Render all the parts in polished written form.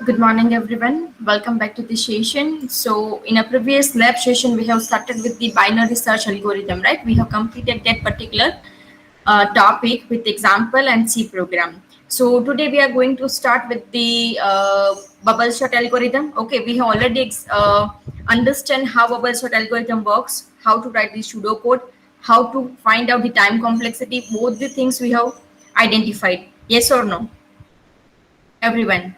Good morning, everyone. Welcome back to the session. So, in a previous lab session, we have started with the binary search algorithm, right? We have completed that particular topic with example and C program. So, today we are going to start with the bubble sort algorithm. Okay, we have already understand how bubble sort algorithm works, how to write the pseudocode, how to find out the time complexity. Both the things we have identified. Yes or no, everyone?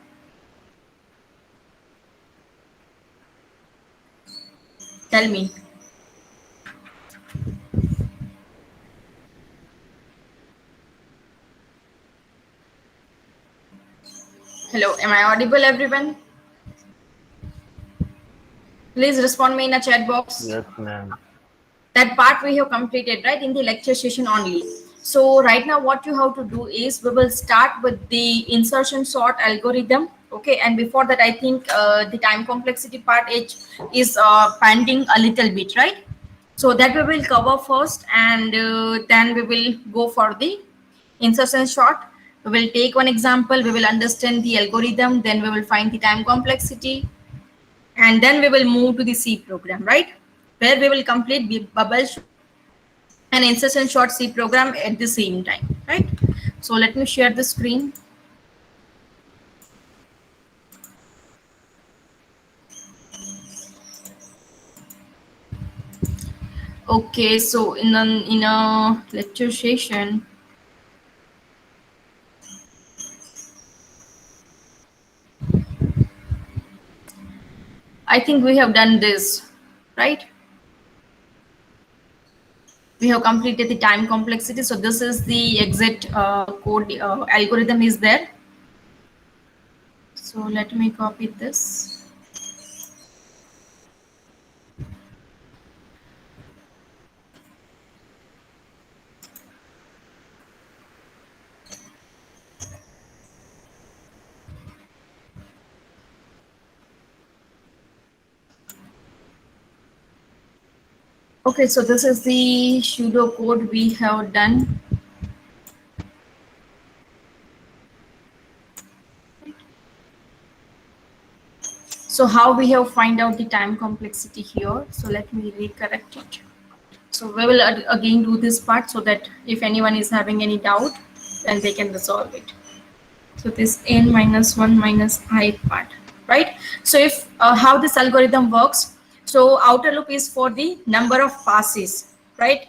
Tell me. Hello, am I audible, everyone? Please respond me in a chat box. Yes, ma'am. That part we have completed, right, in the lecture session only. So right now what you have to do is we will start with the insertion sort algorithm. Okay, and before that I think the time complexity part is pending a little bit, right? So that we will cover first, and then we will go for the insertion sort. We will take one example, we will understand the algorithm, then we will find the time complexity, and then we will move to the C program, right? Where we will complete the bubble and insertion short C program at the same time, right? So let me share the screen. Okay, so in a lecture session, I think we have done this, right? We have completed the time complexity. So this is the exit code algorithm is there. So let me copy this. Okay, so this is the pseudo code we have done. So how we have find out the time complexity here. So let me recorrect it. So we will again do this part so that if anyone is having any doubt, then they can resolve it. So this n minus 1 minus I part, right? So if how this algorithm works, so outer loop is for the number of passes, right?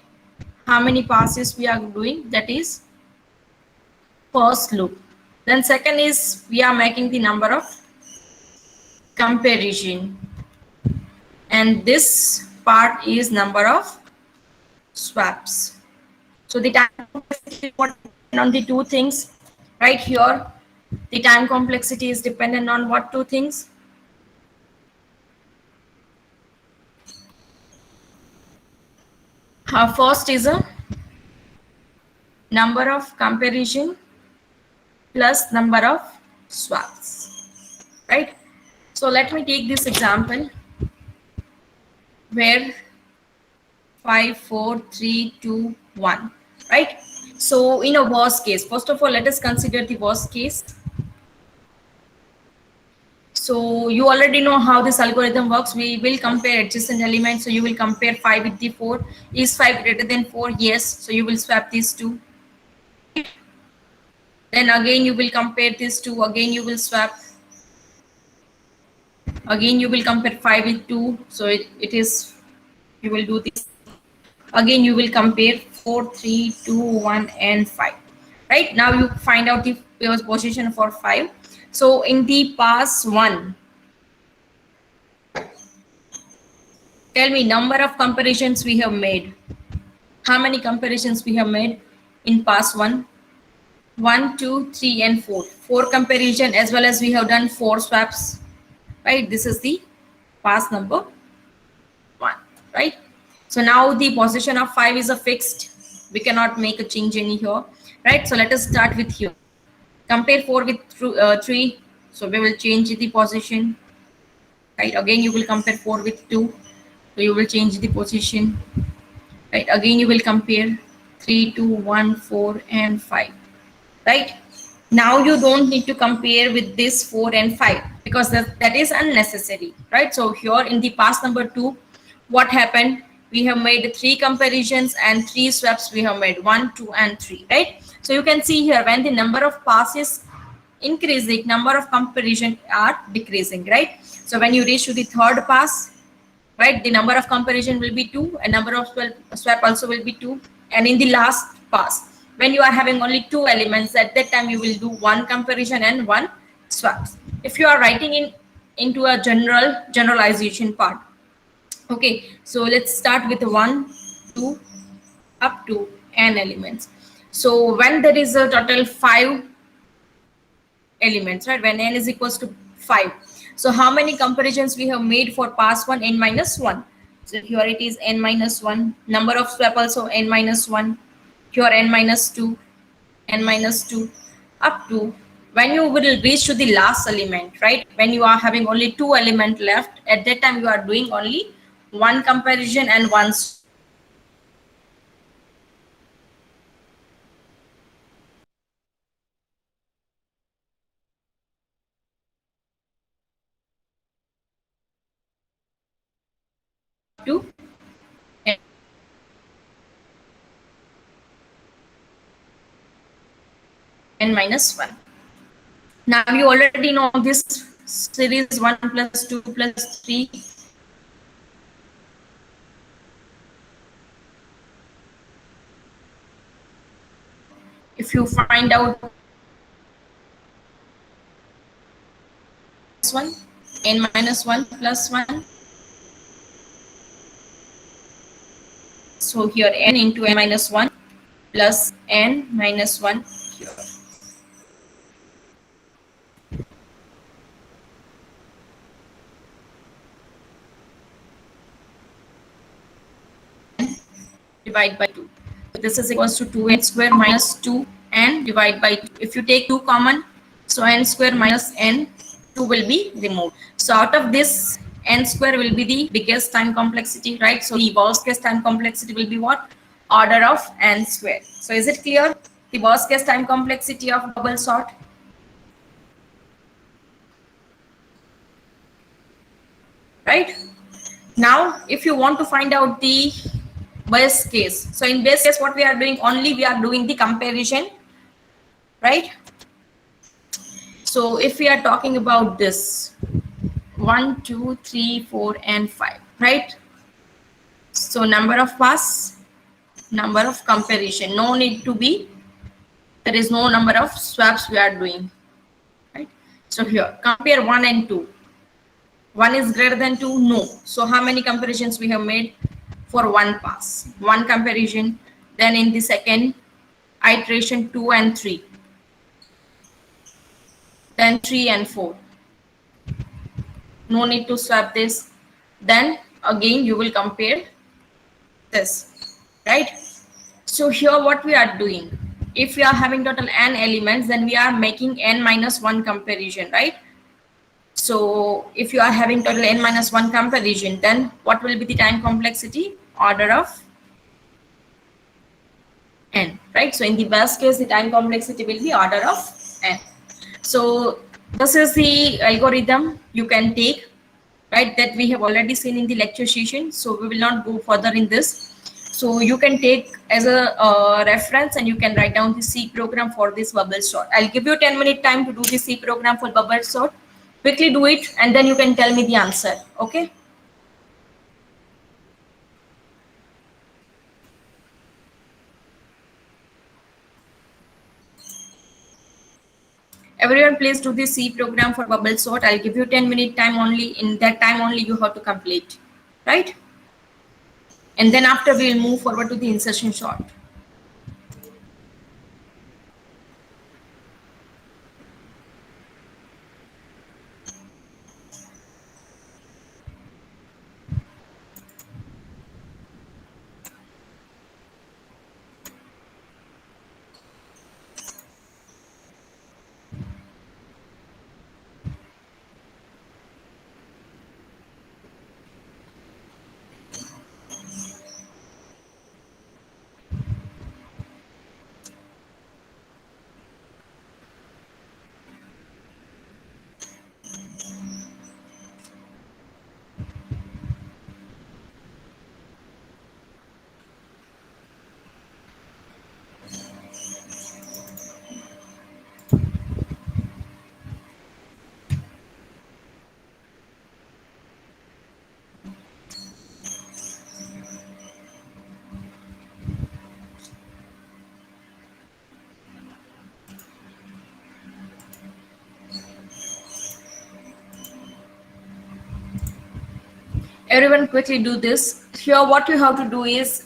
How many passes we are doing, that is first loop. Then second is we are making the number of comparison, and this part is number of swaps. So the time complexity is what depend on the two things, right? Here the time complexity is dependent on what two things? First is a number of comparison plus number of swaps, right? So let me take this example where 5 4 3 2 1, right? So in a worst case, first of all let us consider the worst case. So you already know how this algorithm works. We will compare adjacent elements. So you will compare 5 with the 4. Is 5 greater than 4? Yes. So you will swap these two. Then again you will compare these two. Again you will swap. Again you will compare 5 with 2. So it is, you will do this. Again you will compare 4, 3, 2, 1 and 5. Right? Now you find out the position for 5. So in the pass 1, tell me number of comparisons we have made. How many comparisons we have made in pass 1? 1, 2, 3 and 4. 4 comparison, as well as we have done 4 swaps, right? This is the pass number 1, right? So now the position of 5 is a fixed. We cannot make a change any here, right? So let us start with here. Compare 4 with 3. So we will change the position, right? Again you will compare 4 with 2. So you will change the position, right? Again you will compare 3, 2, 1, 4 and 5, right? Now you don't need to compare with this 4 and 5 because that is unnecessary, right? So here in the pass number 2, what happened? We have made 3 comparisons and 3 swaps we have made, 1, 2 and 3, right? So you can see here when the number of passes increasing, number of comparison are decreasing, right? So when you reach to the third pass, right, the number of comparison will be 2 and number of swap also will be 2. And in the last pass, when you are having only 2 elements, at that time you will do 1 comparison and 1 swaps. If you are writing into a generalization part, okay, so let's start with 1, 2 up to n elements. So when there is a total 5 elements, right, when n is equals to 5, so how many comparisons we have made for pass 1? N minus 1. So here it is n minus 1. Number of swap also n minus 1. Here n minus 2, n minus 2, up to when you will reach to the last element, right? When you are having only 2 elements left, at that time you are doing only 1 comparison and 1 to n minus 1. Now you already know this series 1 plus 2 plus 3. If you find out 1, n minus 1 plus 1. So here n into n minus 1 plus n minus 1 here. Divide by 2. So this is equals to 2n square minus 2 and divide by 2. If you take 2 common, so n square minus n, 2 will be removed. So out of this, n square will be the biggest time complexity, right? So the worst case time complexity will be what? Order of n square. So is it clear? The worst case time complexity of bubble sort. Right? Now, if you want to find out the best case, so in best case, what we are doing, only we are doing the comparison, right? So if we are talking about this 1, 2, 3, 4 and 5, right? So number of pass, number of comparison, no need to be, there is no number of swaps we are doing, right? So here compare 1 and 2. 1 is greater than 2? No. So how many comparisons we have made? For 1 pass, 1 comparison. Then in the second iteration 2 and 3. Then 3 and 4. No need to swap this. Then again you will compare this, right? So here what we are doing, if we are having total n elements, then we are making n minus 1 comparison, right? So if you are having total n minus 1 comparison, then what will be the time complexity? Order of n, right? So in the best case, the time complexity will be order of n. So this is the algorithm you can take, right, that we have already seen in the lecture session. So we will not go further in this. So you can take as a reference and you can write down the C program for this bubble sort. I'll give you 10-minute time to do the C program for bubble sort. Quickly do it and then you can tell me the answer. Okay. Everyone please do the C program for bubble sort. I'll give you 10-minute time only. In that time only you have to complete, right? And then after we'll move forward to the insertion sort. Everyone quickly do this. Here what you have to do is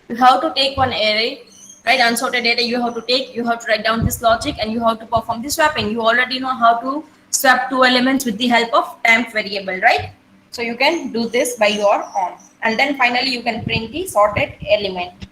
you have to take one array, right? Unsorted data you have to take, you have to write down this logic and you have to perform the swapping. You already know how to swap two elements with the help of temp variable, right? So you can do this by your own. And then finally you can print the sorted element.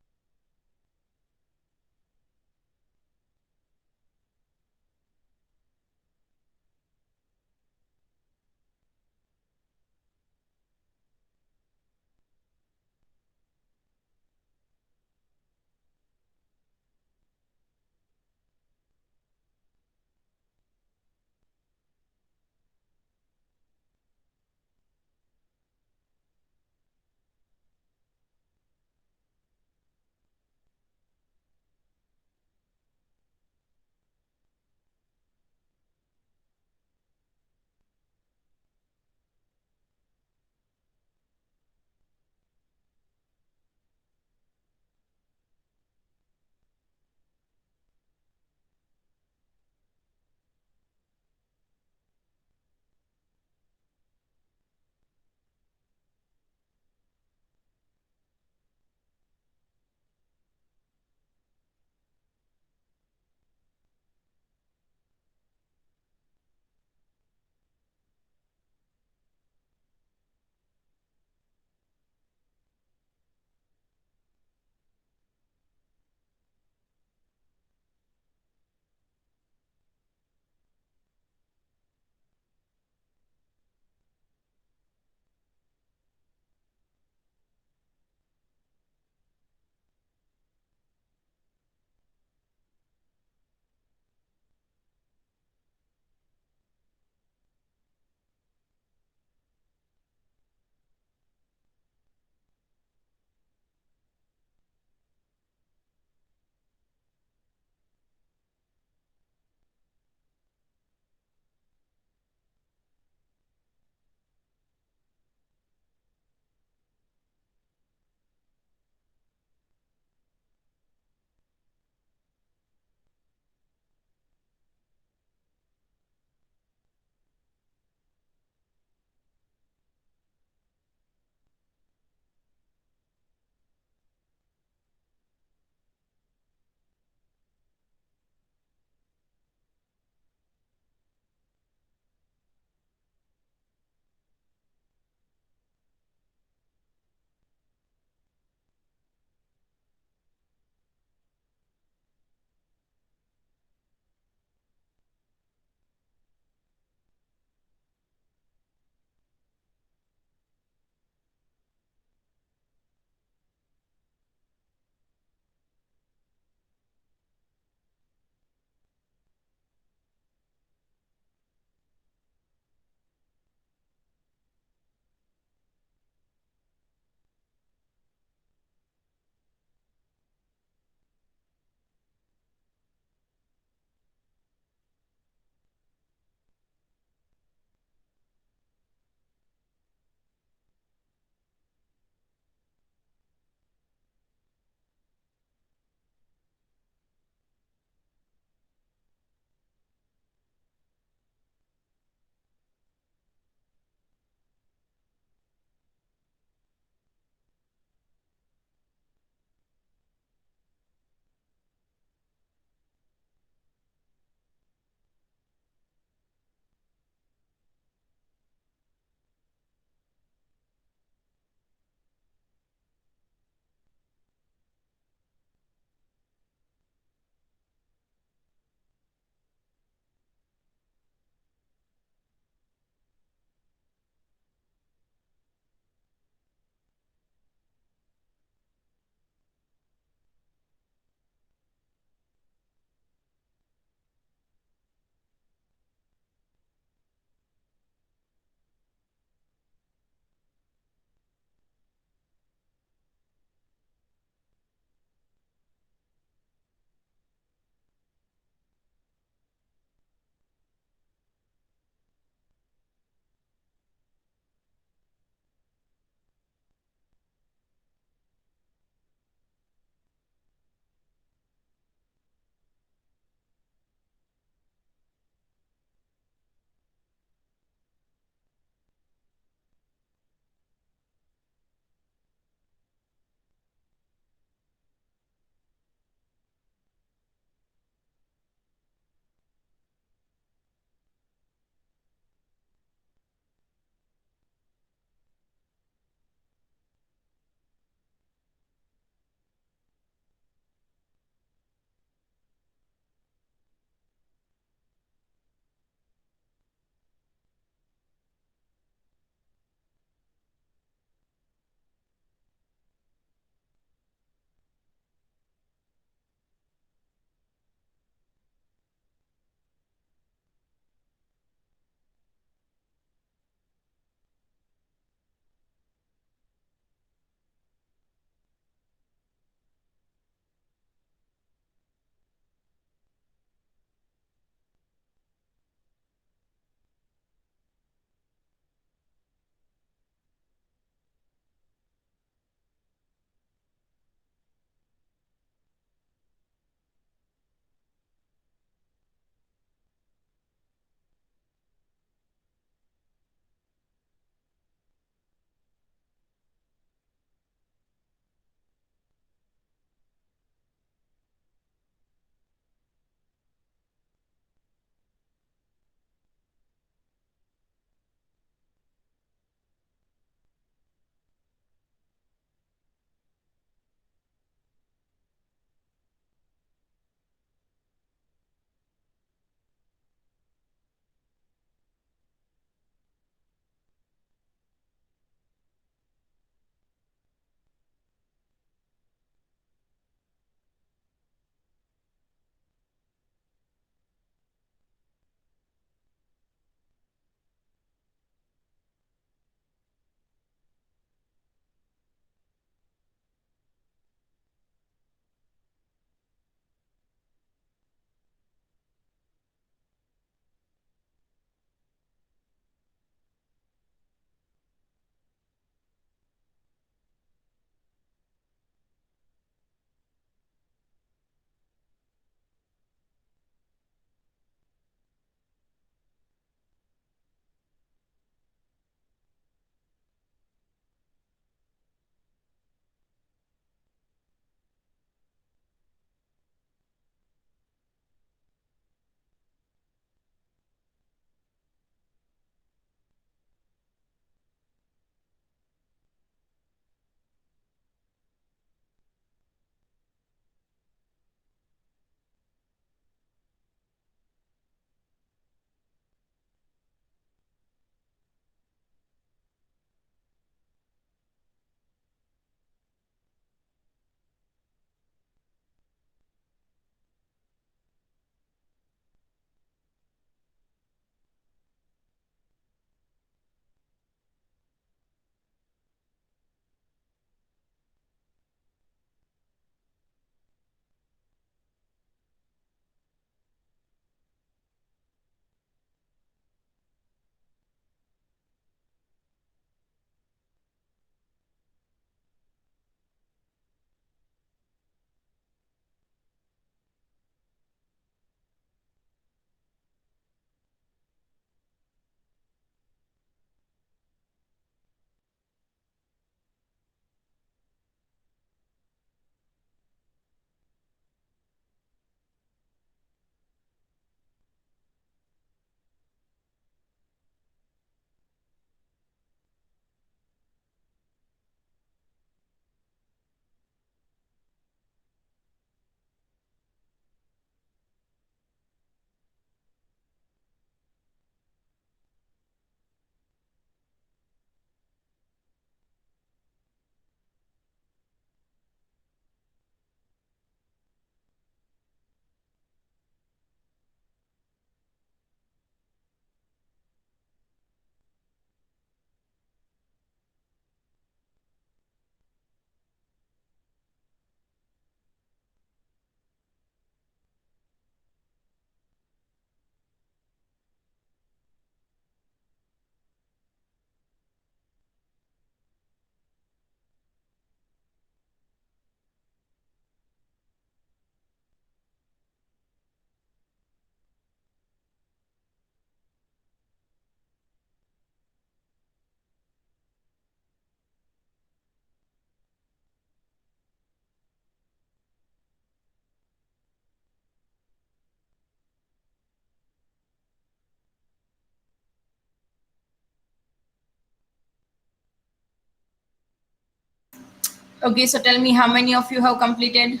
Okay, so tell me how many of you have completed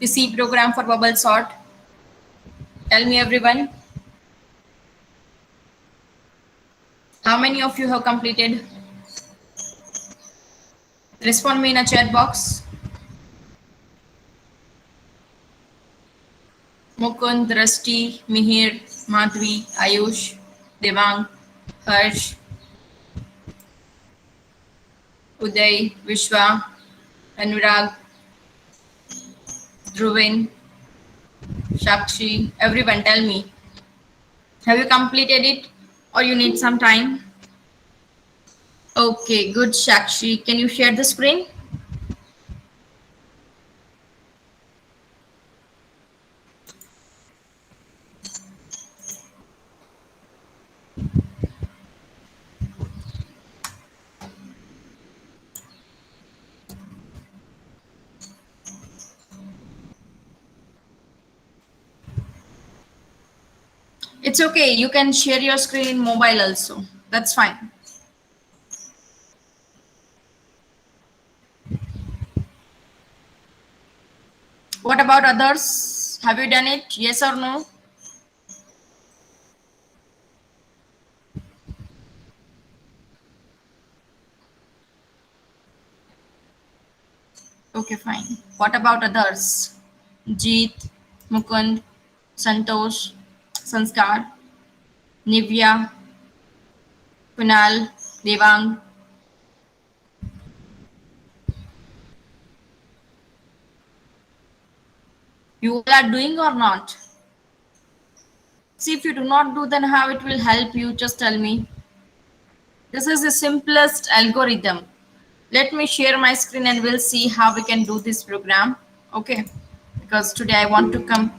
the C program for bubble sort? Tell me everyone. How many of you have completed? Respond me in a chat box. Mukund, Drashti, Mihir, Madhvi, Ayush, Devang, Harsh, Uday, Vishwa, Anurag, Dhruvin, Shakshi, everyone tell me. Have you completed it or you need some time? Okay, good Shakshi. Can you share the screen? It's okay. You can share your screen in mobile also. That's fine. What about others? Have you done it? Yes or no? Okay, fine. What about others? Jeet, Mukund, Santosh, Sanskar, Nivya, Kunal, Devang. You all are doing or not? See, if you do not do, then how it will help you? Just tell me. This is the simplest algorithm. Let me share my screen and we'll see how we can do this program. Okay, because today I want to come.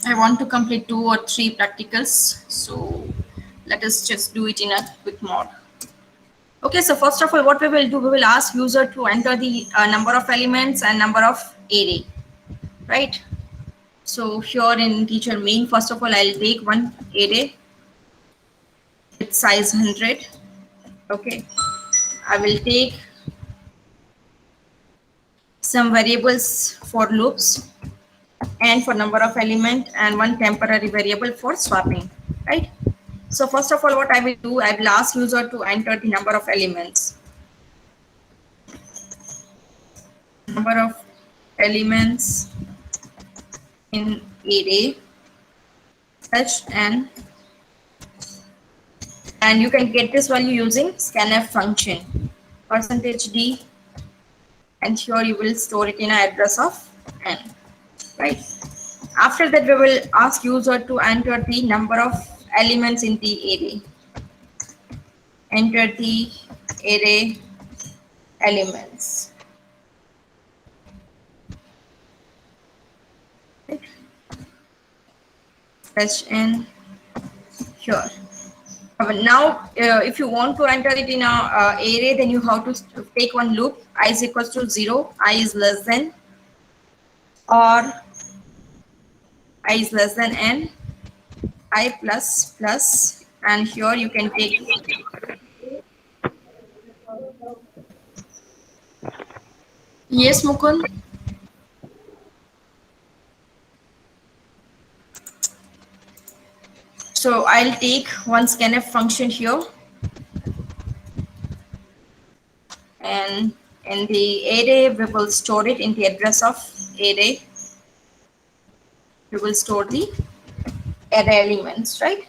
I want to complete 2 or 3 practicals. So let us just do it in a quick mode. Okay, so first of all, what we will do, we will ask user to enter the number of elements and number of array, right? So here in teacher main, first of all, I'll take one array with size 100. Okay, I will take some variables for loops and for number of element and one temporary variable for swapping, right? So first of all, what I will do, I will ask user to enter the number of elements. Number of elements in array such and you can get this value using scanf function %d, and here you will store it in an address of n, right? After that, we will ask user to enter the number of elements in the array. Enter the array elements. Such n here. Now, if you want to enter it in a array, then you have to take one loop. I is equals to 0, I is less than, or I is less than n, I plus plus, and here you can take. Yes, Mukund. So I'll take one scanf function here, and in the array we will store it in the address of array. We will store the array elements, right?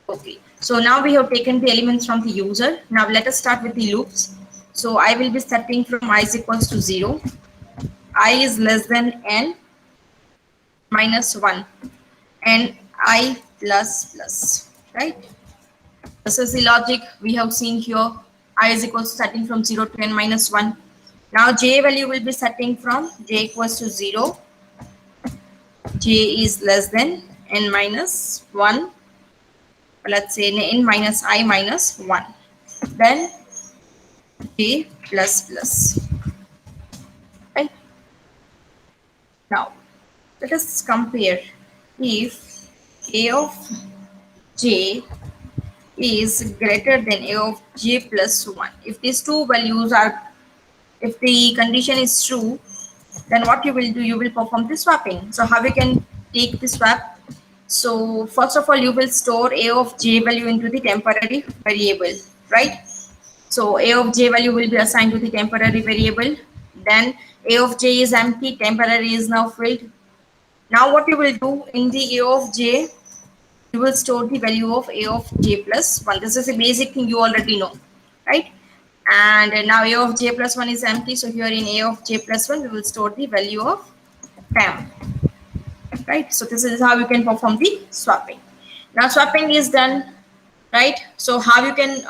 Okay. So now we have taken the elements from the user. Now let us start with the loops. So I will be starting from I is equals to 0, I is less than n minus 1, and I plus plus, right? This is the logic we have seen here. I is equals to starting from 0 to n minus 1. Now j value will be starting from j equals to 0, j is less than n minus 1, let's say n minus I minus 1, then j plus plus, right? Now let us compare if a of j is greater than a of j plus 1. If these two values are, if the condition is true, then what you will do, you will perform the swapping. So how you can take the swap? So first of all, you will store a of j value into the temporary variable, right? So a of j value will be assigned to the temporary variable. Then a of j is empty, temporary is now filled. Now what you will do in the a of j, you will store the value of a of j plus 1. This is a basic thing you already know, right? And now a of j plus 1 is empty. So here in a of j plus 1, we will store the value of temp, right? So this is how you can perform the swapping. Now swapping is done, right? So how you can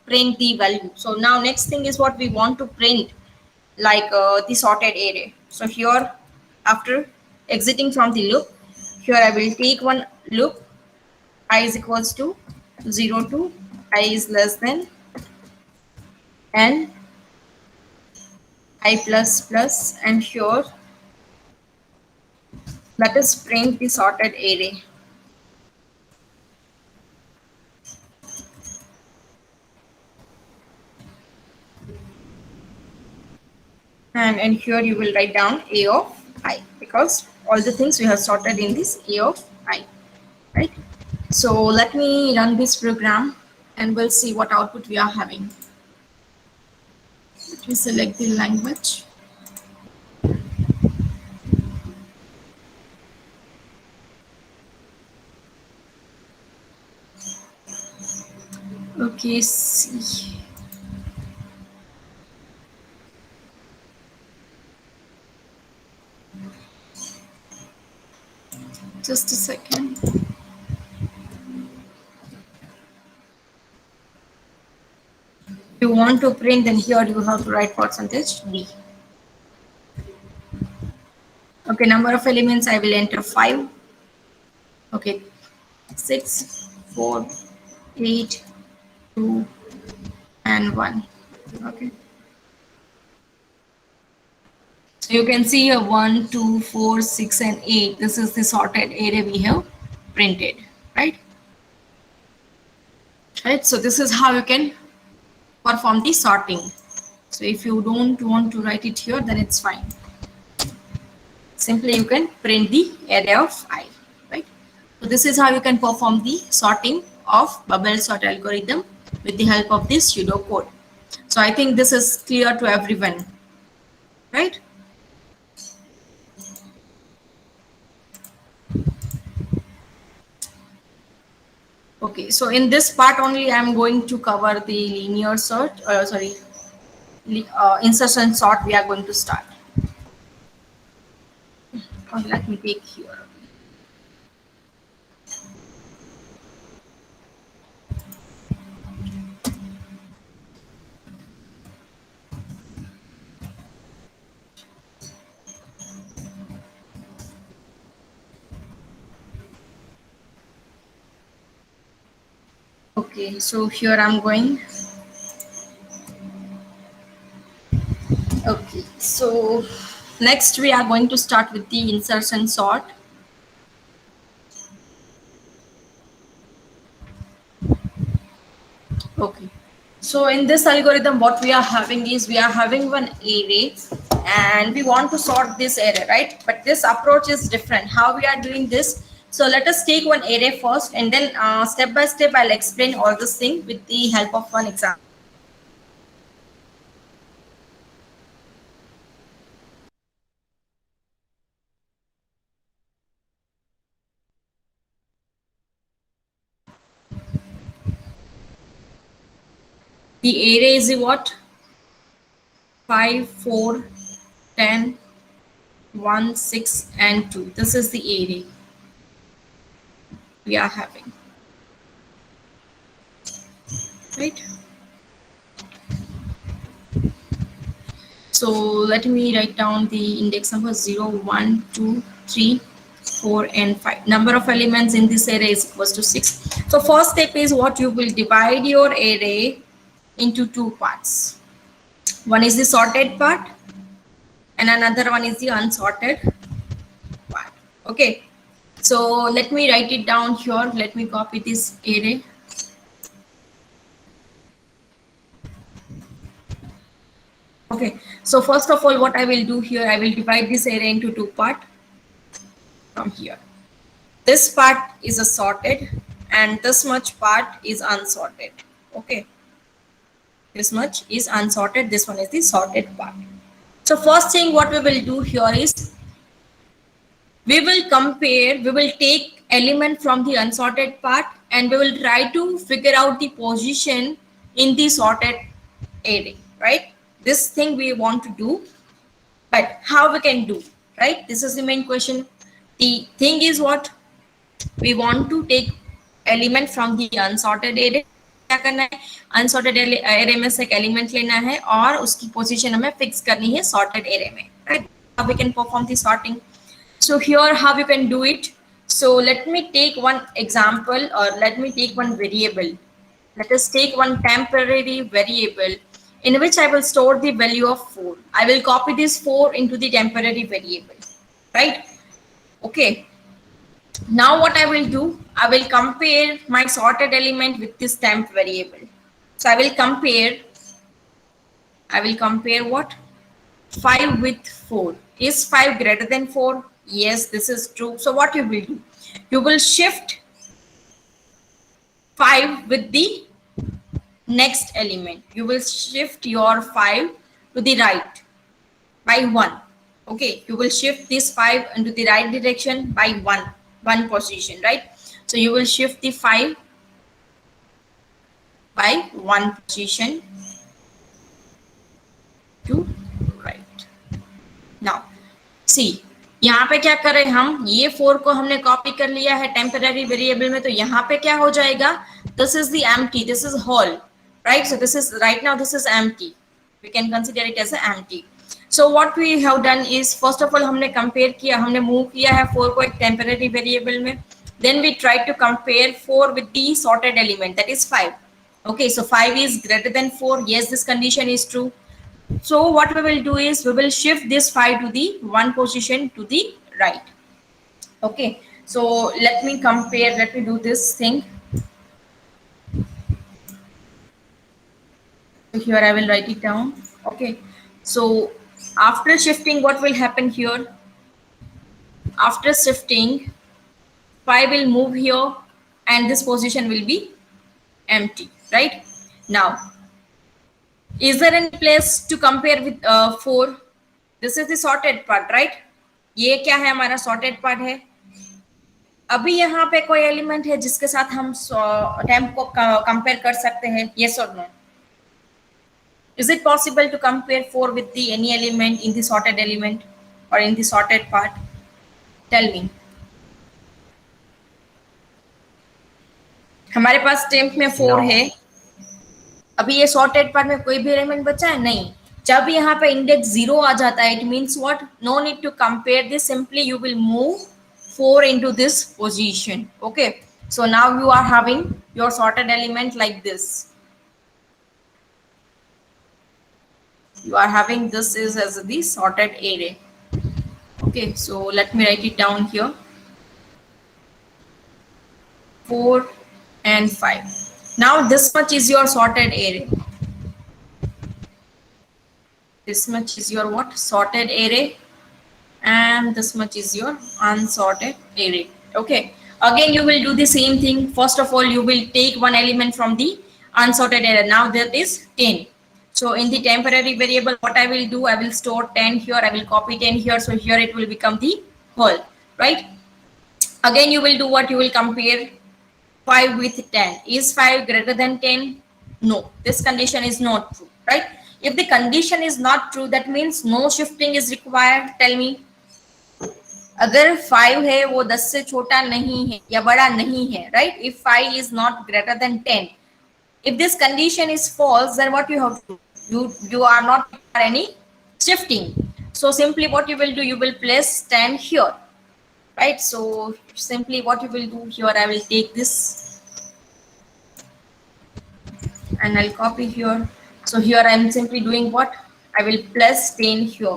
print the value. So now next thing is what we want to print, like the sorted array. So here, after exiting from the loop, here I will take one loop, I is equals to 0 to I is less than n I plus plus, and here let us print the sorted array. And here you will write down a of I, because all the things we have sorted in this a of I, right? So let me run this program and we'll see what output we are having. Let me select the language. Okay, see. Just a second. If you want to print, then here you have to write percentage %d. Okay, number of elements I will enter 5. Okay, 6, 4, 8, 2, and 1. Okay. So you can see here 1, 2, 4, 6, and 8. This is the sorted array we have printed, right? Right. So this is how you can perform the sorting. So if you don't want to write it here, then it's fine. Simply you can print the array of I, right? So this is how you can perform the sorting of bubble sort algorithm with the help of this pseudocode. So I think this is clear to everyone, right? Okay, so in this part only I'm going to cover the linear sort, insertion sort we are going to start. Let me take here. Okay, so here I'm going. Okay, so next we are going to start with the insertion sort. Okay, so in this algorithm what we are having is we are having one array and we want to sort this array, right? But this approach is different. How we are doing this? So let us take one array first, and then step by step I'll explain all this thing with the help of one example. The array is what? 5, 4, 10, 1, 6, and 2. This is the array we are having, right? So let me write down the index number 0, 1, 2, 3, 4, and 5. Number of elements in this array is equals to 6. So first step is what you will divide your array into two parts. One is the sorted part and another one is the unsorted part. Okay, so let me write it down here. Let me copy this array. Okay, so first of all, what I will do here, I will divide this array into two parts from here. This part is a sorted and this much part is unsorted. Okay, this much is unsorted, this one is the sorted part. So first thing what we will do here is we will compare, we will take element from the unsorted part and we will try to figure out the position in the sorted array, right? This thing we want to do, but how we can do, right? This is the main question. The thing is what we want to take element from the unsorted array. क्या करना है, unsorted array में से एक element लेना है और उसकी पोजीशन हमें फिक्स करनी है सॉर्टेड एरे में, right? How we can perform the sorting. So here how you can do it. So let me take one example or let me take one variable. Let us take one temporary variable in which I will store the value of 4. I will copy this 4 into the temporary variable, right? Okay. Now what I will do, I will compare my sorted element with this temp variable. So I will compare what? 5 with 4. Is 5 greater than 4? Yes, this is true. So what you will do? You will shift 5 with the next element. You will shift your 5 to the right by 1. Okay, you will shift this 5 into the right direction by 1 position, right? So you will shift the 5 by 1 position to right. Now सी यहाँ पे क्या करें हम, ये 4 को हमने copy कर लिया है टेम्पररी वेरिएबल में, तो यहाँ पे क्या हो जाएगा, this is the empty, this is hole, right? So this is right now this is empty, we can consider it as empty. So what we have done is first of all हमने compare किया, हमने move किया है 4 को एक temporary variable में, then we try to compare 4 with the sorted element that is 5. Okay, so 5 is greater than 4. Yes, this condition is true. So what we will do is we will shift this 5 to the 1 position to the right. Okay, so let me compare, let me do this thing. So here I will write it down. Okay, so after shifting, what will happen here? After shifting, 5 will move here and this position will be empty, right? Now is there any place to compare with 4? This is the sorted part, right? ये क्या है, हमारा sorted part है. अभी यहाँ पे कोई element है जिसके साथ हम टेम्प को कंपेयर कर सकते हैं, yes or no? Is it possible to compare 4 with the any element in the sorted element or in the sorted part? Tell me. हमारे पास टेम्प में 4 है, अभी ये सॉर्टेड पार्ट में कोई भी एलिमेंट बचा है नहीं. जब यहाँ पे इंडेक्स 0 आ जाता है, it means what, no need to compare this, simply you will move 4 into this position. Okay, so now you are having your sorted element like this. You are having this is as the sorted array. Okay, so let me write it down here. 4 and 5. Now this much is your sorted array. This much is your what? Sorted array. And this much is your unsorted array. Okay, again you will do the same thing. First of all, you will take one element from the unsorted array. Now that is 10. So in the temporary variable, what I will do, I will store 10 here, I will copy 10 here, so here it will become the whole, right? Again you will do what, you will compare 5 with 10. Is 5 greater than 10? No, this condition is not true, right? If the condition is not true, that means no shifting is required. Tell me, अगर 5 है वो 10 से छोटा नहीं है या बड़ा नहीं है, right? If 5 is not greater than 10, if this condition is false, then what you have to do, you are not any shifting. So simply what you will do, you will place 10 here, right? So simply what you will do here, I will take this and I'll copy here. So here I am simply doing what, I will place 10 here,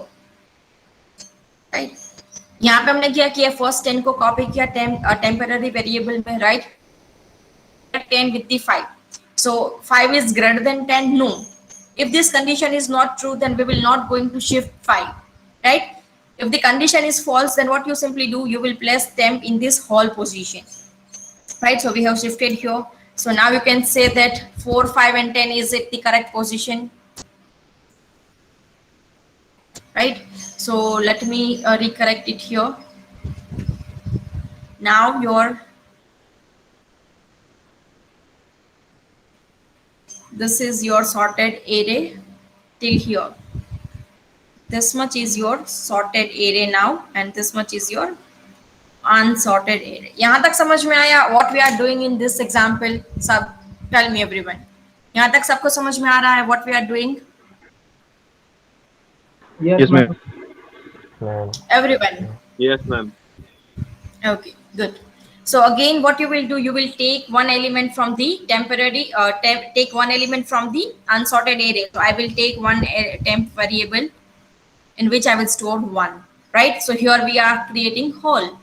right? यहाँ पे हमने क्या किया, first 10 को copy किया temporary variable में, right? 10 with the 5. So 5 is greater than 10? No. If this condition is not true, then we will not going to shift 5, right? If the condition is false, then what you simply do, you will place temp in this whole position, right? So we have shifted here. So now you can say that 4, 5 and 10 is at the correct position, right? So let me recorrect it here. Now this is your sorted array till here. This much is your sorted array now, and this much is your unsorted array. यहाँ तक समझ में आया what we are doing in this example? सब tell me everyone. यहाँ तक सबको समझ में आ रहा है what we are doing? Yes, ma'am. Everyone. Yes, ma'am. Okay, good. So again, what you will do, you will take one element from the temporary, take one element from the unsorted array. So I will take one temp variable in which I will store 1, right? So here we are creating whole.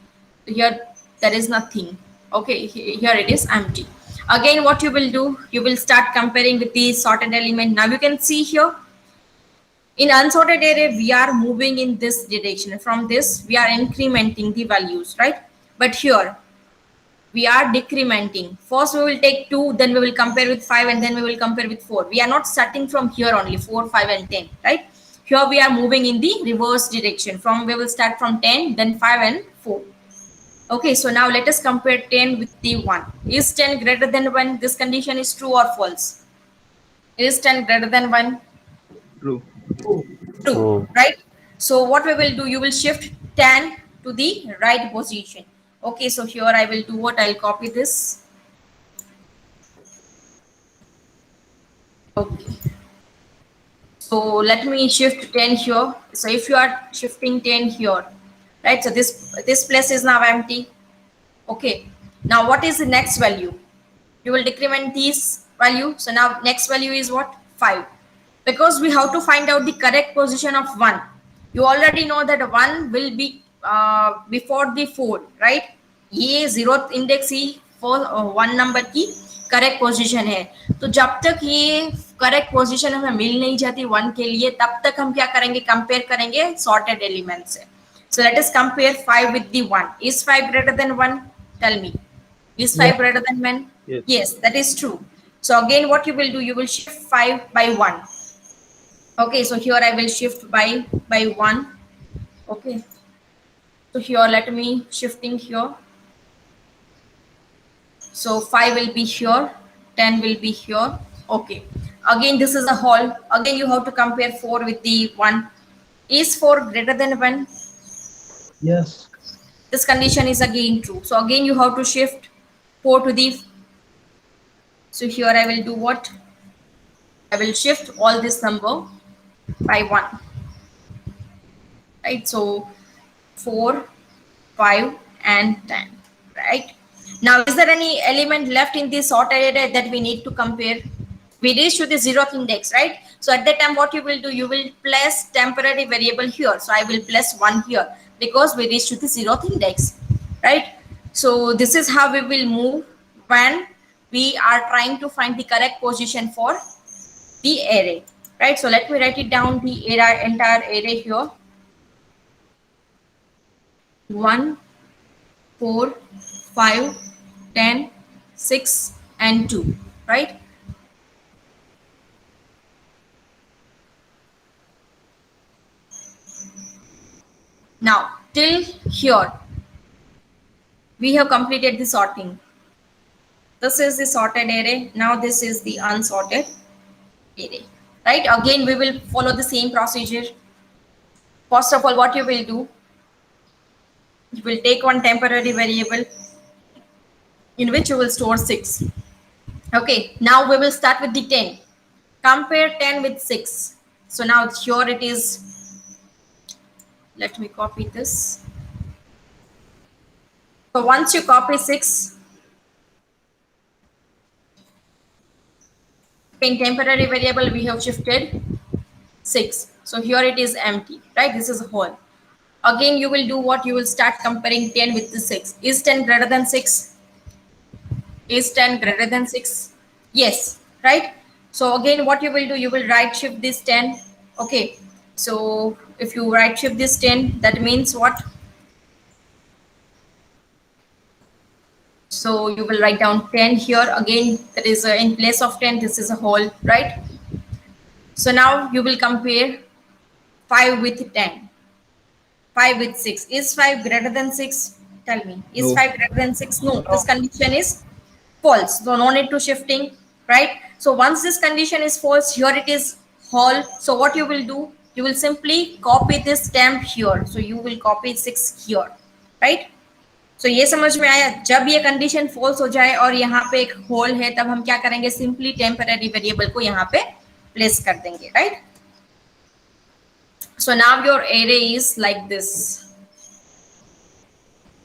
Here there is nothing. Okay, here it is empty. Again, what you will do, you will start comparing with the sorted element. Now you can see here, in unsorted array, we are moving in this direction. From this, we are incrementing the values, right? But here, we are decrementing. First, we will take 2, then we will compare with 5, and then we will compare with 4. We are not starting from here only, 4, 5, and 10, right? Here we are moving in the reverse direction. From we will start from 10, then 5 and 4. Okay, so now let us compare 10 with the 1. Is 10 greater than 1? This condition is true or false? Is 10 greater than 1? True. True, right? So what we will do, you will shift 10 to the right position. Okay, so here I will do what? I'll copy this. Okay. So let me shift 10 here. So if you are shifting 10 here, right? So this place is now empty. Okay. Now what is the next value? You will decrement this value. So now next value is what? 5. Because we have to find out the correct position of 1. You already know that 1 will be before the 4, right? ये 0th index he for 1 number की correct position है. तो जब तक ये correct position हमें मिल नहीं जाती 1 के लिए, तब तक हम क्या करेंगे? कंपेयर करेंगे सॉर्टेड एलिमेंट से. So let us compare 5 with the 1. Is 5 greater than 1? Tell me. Is 5 greater than 1? Yes. Yes, that is true. So again, what you will do, you will shift 5 by 1. Okay, so here I will shift by 1. Okay. So here, let me shifting here. So 5 will be here, 10 will be here. Okay. Again, this is a whole. Again, you have to compare 4 with the 1. Is 4 greater than 1? Yes. This condition is again true. So again, you have to shift 4 to the. So here I will do what? I will shift all this number by 1. Right? So 4, 5, and 10. Right? Now, is there any element left in this sorted array that we need to compare? We reach to the 0th index, right? So at that time, what you will do, you will place temporary variable here. So I will place 1 here because we reach to the 0th index, right? So this is how we will move when we are trying to find the correct position for the array, right? So let me write it down, the entire array here. 1, 4, 5, 10, 6, and 2, right? Now, till here, we have completed the sorting. This is the sorted array. Now, this is the unsorted array, right? Again, we will follow the same procedure. First of all, what you will do, you will take one temporary variable in which you will store 6. Okay, now we will start with the 10. Compare 10 with 6. So now here it is. Let me copy this. So once you copy 6, in temporary variable we have shifted 6. So here it is empty, right? This is a whole. Again, you will do what? You will start comparing 10 with the 6. Is 10 greater than 6? Is 10 greater than 6? Yes, right? So again, what you will do, you will right shift this 10. Okay. So if you right shift this 10, that means what? So you will write down 10 here. Again, that is in place of 10, this is a whole, right? So now you will compare 5 with 10. 5 with 6. Is 5 greater than 6? Tell me. Is No. 5 greater than 6? No. This condition is false. So no need to shifting, right? So once this condition is false, here it is whole. So what you will do? You will simply copy this stamp here. So you will copy 6 here, right? So ये समझ में आया? जब ये condition false हो जाए और यहाँ पे एक होल है, तब हम क्या करेंगे? सिंपली टेम्पररी वेरिएबल को यहाँ पे प्लेस कर देंगे, right? So now your array is like this: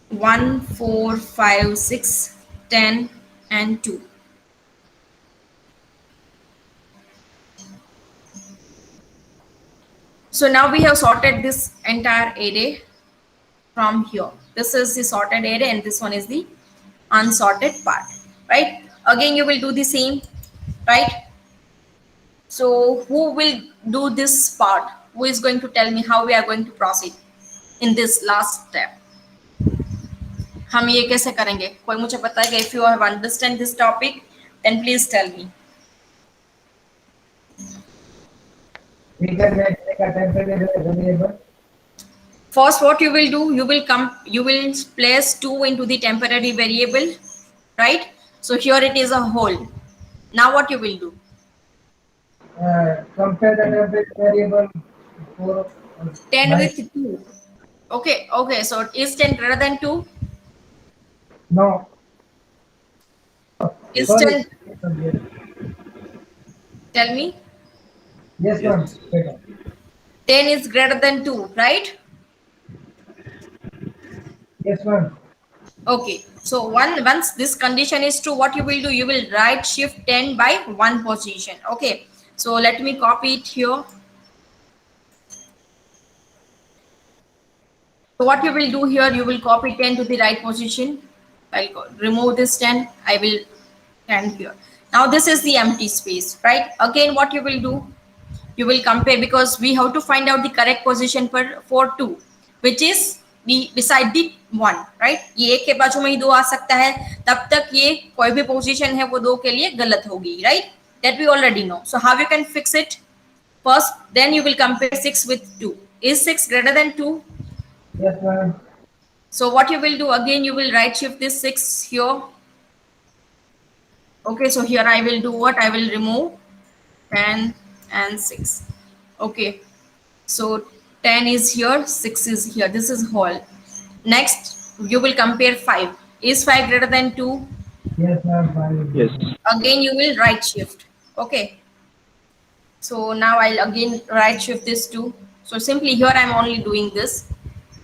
1, 4, 5, 6, 10, and 2. So now we have sorted this entire array from here. This is the sorted array and this one is the unsorted part, right? Again, you will do the same, right? So who will do this part? Who is going to tell me how we are going to proceed in this last step? हम ये कैसे करेंगे? कोई मुझे बताएगा? If you have understand this topic, then please tell me. We can make a temporary variable. First, what you will do, you will place 2 into the temporary variable, right? So here it is a whole. Now what you will do? Compare the temporary variable for 10 with 2. Okay, okay. So is 10 greater than 2? No. Is Sorry. 10, tell me. Yes, ma'am. 10 is greater than 2, right? Yes, ma'am. Okay. So once this condition is true, what you will do? You will right shift 10 by 1 position. Okay. So let me copy it here. So what you will do here, you will copy 10 to the right position. I'll remove this 10. I will 10 here. Now this is the empty space, right? Again, what you will do? You will compare, because we have to find out the correct position for 2, which is beside the 1, right? ये एक के बाजू में ही 2 आ सकता है, तब तक ये कोई भी पोजीशन है वो 2 के लिए गलत होगी, right? That we already know. So how you can fix it? First, then you will compare 6 with 2. Is 6 greater than 2? Yes, ma'am. So what you will do, again you will right shift this 6 here. Okay, so here I will do what? I will remove 10 and 6. Okay, so 10 is here, 6 is here. This is whole. Next, you will compare 5. Is 5 greater than 2? Yes, ma'am. Yes. Again, you will right shift. Okay. So now I'll again right shift this 2. So simply here I'm only doing this.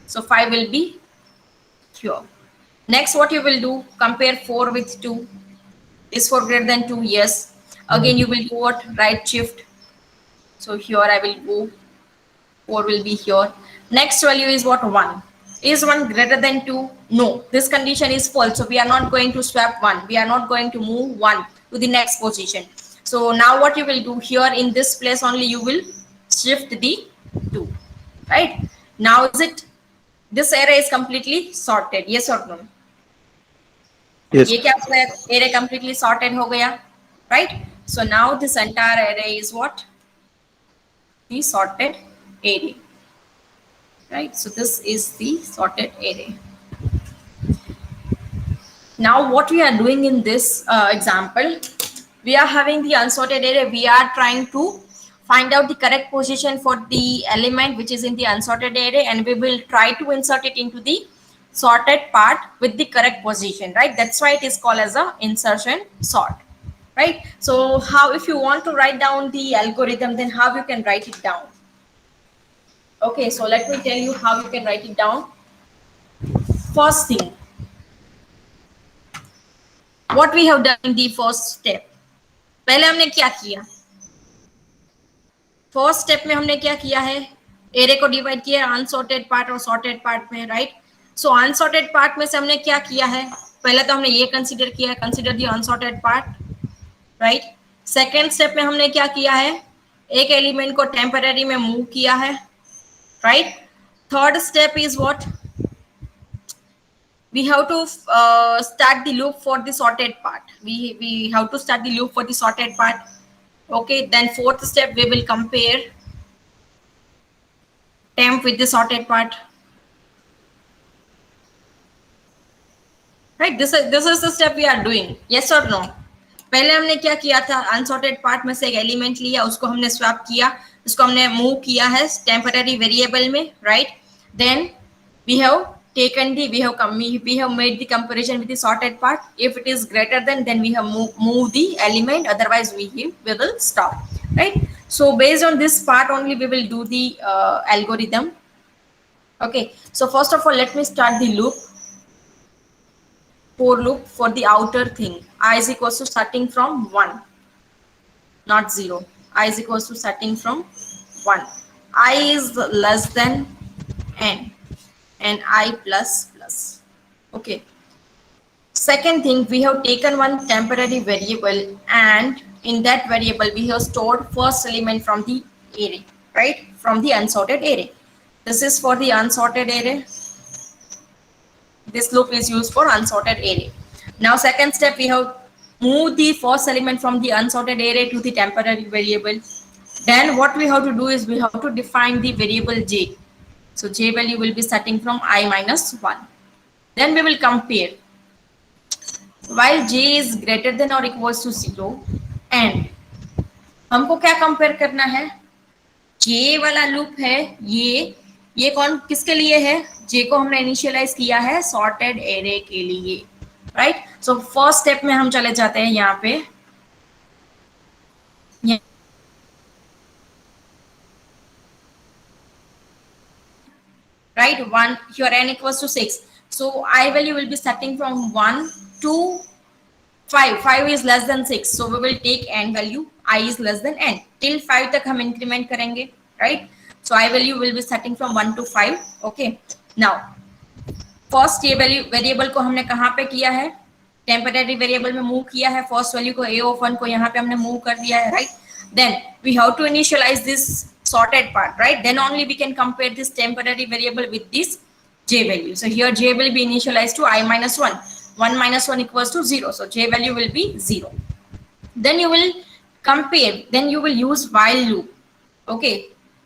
So 5 will be here. Next, what you will do? Compare 4 with 2. Is 4 greater than 2? Yes. Again, you will do what? Right shift. So here I will go. 4 will be here. Next value is what? 1. Is 1 greater than 2? No. This condition is false. So we are not going to swap 1. We are not going to move 1 to the next position. So now what you will do here, in this place only you will shift the 2. Right? Now is it, this array is completely sorted? Yes or no? Yes. ये क्या हो गया? Array completely sorted हो गया, right? So now this entire array is what? The sorted array, right? So this is the sorted array. Now what we are doing in this example, we are having the unsorted array. We are trying to find out the correct position for the element which is in the unsorted array, and we will try to insert it into the sorted part with the correct position, right? That's why it is called as a insertion sort, right? So how, if you want to write down the algorithm, then how you can write it down? Okay, so let me tell you how you can write it down. First thing, what we have done in the first step, पहले हमने क्या किया? First step में हमने क्या किया है? Array को डिवाइड किया अनसॉर्टेड पार्ट और सॉर्टेड पार्ट में, राइट? सो अनसॉर्टेड पार्ट में से हमने क्या किया है? पहले तो हमने ये कंसीडर किया है, consider the unsorted part, right? Second step में हमने क्या किया है, एक एलिमेंट को टेम्पररी में मूव किया है, right. Third step is what, we have to start the loop for the sorted part. We have to start the loop for the sorted part. Okay, then fourth step we will compare temp with the sorted part, right. This is the step we are doing, yes or no. पहले हमने क्या किया था, unsorted part में से एक element लिया, उसको हमने स्वैप किया, उसको हमने मूव किया है टेम्पररी वेरिएबल में, right. Then we have taken the we have made the comparison with the sorted part. If it is greater than, then we have move the element, otherwise we will stop, right. So based on this part only we will do the algorithm. Okay, so first of all let me start the loop, for loop for the outer thing. I is equals to starting from 1, not 0. I is equals to starting from 1. I is less than n and I plus plus. Okay. Second thing, we have taken one temporary variable, and in that variable we have stored first element from the array, right, from the unsorted array. This is for the unsorted array. This loop is used for unsorted array. Now second step, we have moved the first element from the unsorted array to the temporary variable. Then what we have to do is we have to define the variable j. So j value will be starting from I minus 1. Then we will compare. While j is greater than or equals to 0, and हमको क्या compare करना है, j वाला loop है, ये कौन किसके लिए है, j को हमने इनिशियलाइज किया है सॉर्टेड एरे के लिए, राइट. सो फर्स्ट स्टेप में हम चले जाते हैं यहाँ पे, right. 1 here n equals to 6, so I value will be starting from 1 to 5. 5 is less than 6, so we will take n value, I is less than n, till 5 तक हम increment करेंगे, right. So I value will be starting from 1 to 5. Okay, now first ये value variable को हमने कहाँ पे किया है, टेम्पररी वेरिएबल में मूव किया है, फर्स्ट वैल्यू को a(1) को यहाँ पे हमने मूव कर दिया है, right. Then we have to initialise this sorted part, right. Then only we can compare this temporary variable with this j value. So here j will be initialized to I minus 1. 1 minus 1 equals to 0. So j value will be 0. Then you will compare. Then you will use while loop. Okay.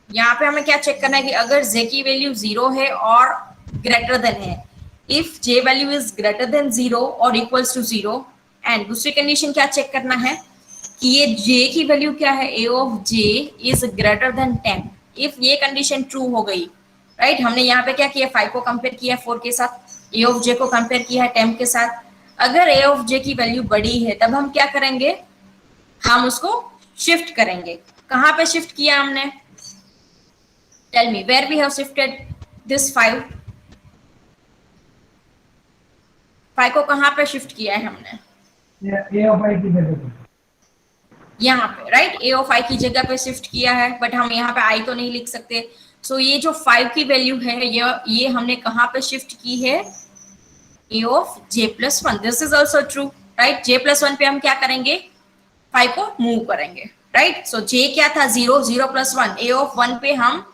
यहाँ पे हमें क्या check करना है कि अगर j की value 0 है और ग्रेटर देन है, if j value is greater than 0 or equals to 0, and दूसरी कंडीशन क्या चेक करना है कि ये j की वैल्यू क्या है, a of j is greater than 10. If ये कंडीशन ट्रू हो गई, राइट. हमने यहाँ पे क्या किया, 5 को कंपेयर किया 4 के साथ, a of j को कंपेयर किया है 10 के साथ. अगर a of j की वैल्यू बड़ी है तब हम क्या करेंगे, हम उसको शिफ्ट करेंगे. कहाँ पे शिफ्ट किया हमने, tell me where we have shifted this 5 को कहाँ पे शिफ्ट किया है हमने, a of I की जगह पे, यहाँ पे, राइट. a ऑफ i की जगह पे शिफ्ट किया है, बट हम यहाँ पे i तो नहीं लिख सकते. सो ये जो 5 की वैल्यू है ये हमने कहाँ पे शिफ्ट की है, a of j plus 1. This is also true, right. j plus 1 पे हम क्या करेंगे, 5 को मूव करेंगे, राइट. सो j क्या था, 0, 0 प्लस 1, a ऑफ 1 पे हम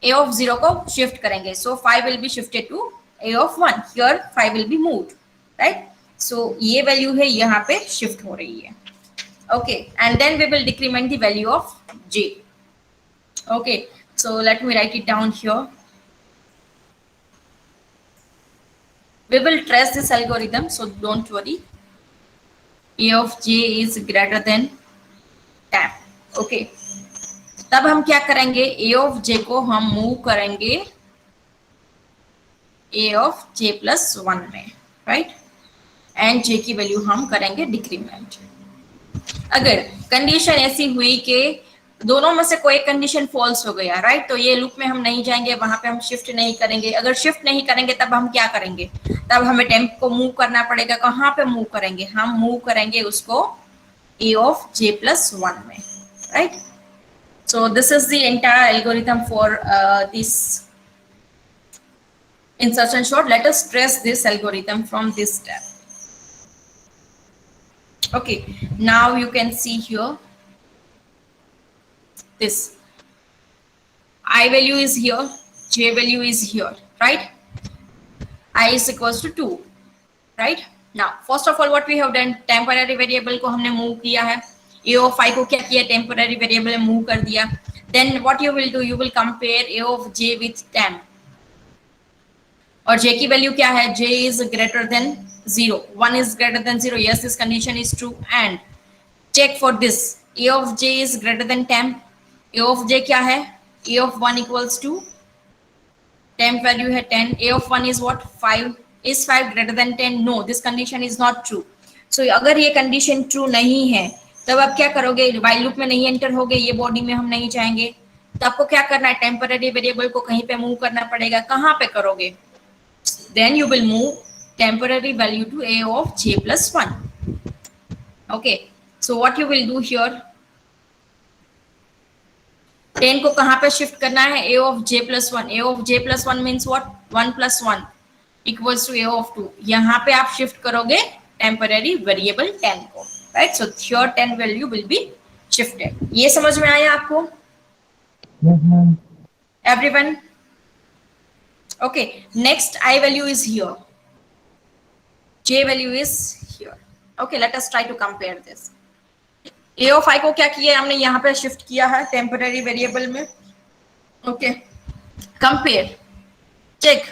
a ऑफ 0 को शिफ्ट करेंगे. So 5 will be shifted to a of 1. Here 5 will be moved, right. So ये वैल्यू है यहाँ पे शिफ्ट हो रही है. Okay, and then we will decrement the value of j. Okay, so let me write it down here. We will trace this algorithm, so don't worry. A of j is greater than 10. Okay, तब हम क्या करेंगे, a of j को हम move करेंगे a of j plus 1 में, right? And j की value हम करेंगे डिक्रीमेंट. अगर कंडीशन ऐसी हुई कि दोनों में से कोई कंडीशन फॉल्स हो गया, राइट, तो ये लूप में हम नहीं जाएंगे, वहां पे हम शिफ्ट नहीं करेंगे. अगर शिफ्ट नहीं करेंगे तब हम क्या करेंगे, तब हमें टेम्प को मूव करना पड़ेगा. कहाँ पे मूव करेंगे, हम मूव करेंगे उसको a ऑफ j प्लस 1 में, right. So this is the entire algorithm for this insertion short. Let us trace this algorithm from this step. Okay, now you can see here this I value is here, j value is here, right? I is equals to 2, right? Now first of all what we have done, temporary variable को हमने move किया है, a of I को क्या किया, temporary variable में move कर दिया. Then what you will do, you will compare a of j with temp. और j की वैल्यू क्या है, j is greater than 0, 1 is greater than 0, yes this condition is true. And check for this, a of j is greater than temp. a of j क्या है, a of 1 equals to temp value है 10, a of 1 is what, 5. is 5 greater than 10? no, this condition is not true. so अगर ये condition true नहीं है तब आप क्या करोगे, while loop में नहीं enter होगे, ये body में हम नहीं जाएंगे, तो आपको क्या करना है, temporary variable को कहीं पे move करना पड़ेगा. कहाँ पे करोगे, then you will move temporary value to a of j plus 1. okay, so what you will do here, 10 को कहाँ पे शिफ्ट करना है, a of j plus 1. a of j plus 1 means what, 1 plus 1 equals to a of 2. यहाँ पे आप shift करोगे temporary variable 10 को, right? so here 10 value will be shifted. ये समझ में आया आपको? Yes, ma'am. everyone? okay, next I value is here, j value is here. okay, let us try to compare this. a of I को क्या किया हमने, यहाँ पे शिफ्ट किया है टेम्पररी वेरिएबल में. Okay, compare, check,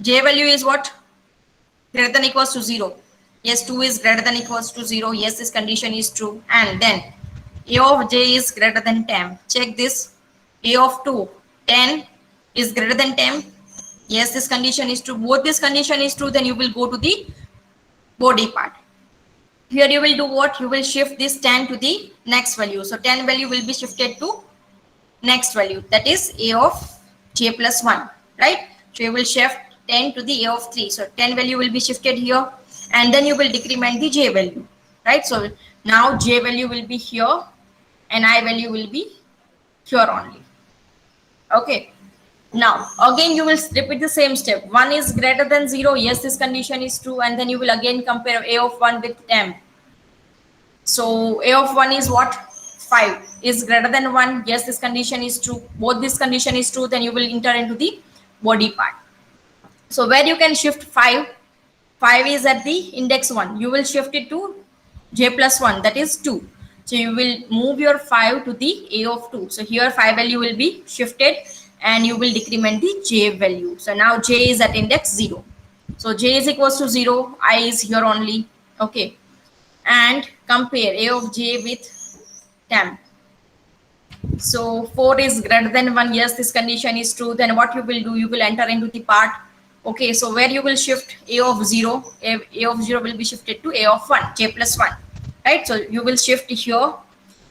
j value is what, greater than equals to 0. yes 2 is greater than equals to 0, yes this condition is true. and then a of j is greater than 10. check this, a of 2, 10 is greater than 10, yes this condition is true. both this condition is true, then you will go to the body part. here you will do what, you will shift this 10 to the next value. so 10 value will be shifted to next value, that is a of j plus 1, right? so you will shift 10 to the a of 3. so 10 value will be shifted here, and then you will decrement the j value, right? so now j value will be here and I value will be here only. okay, now again you will repeat the same step. 1 is greater than 0, yes this condition is true, and then you will again compare a of 1 with temp. so a of 1 is what, 5 is greater than 1, yes this condition is true, both this condition is true, then you will enter into the body part. so where you can shift 5, 5 is at the index 1, you will shift it to j plus 1, that is 2. so you will move your 5 to the a of 2. so here 5 value will be shifted and you will decrement the j value. so now j is at index 0, so j is equals to 0, I is here only. okay, and compare a of j with temp. so 4 is greater than 1, yes this condition is true, then what you will do, you will enter into the part. okay, so where you will shift a of 0, a of 0 will be shifted to a of 1, j plus 1, right? so you will shift here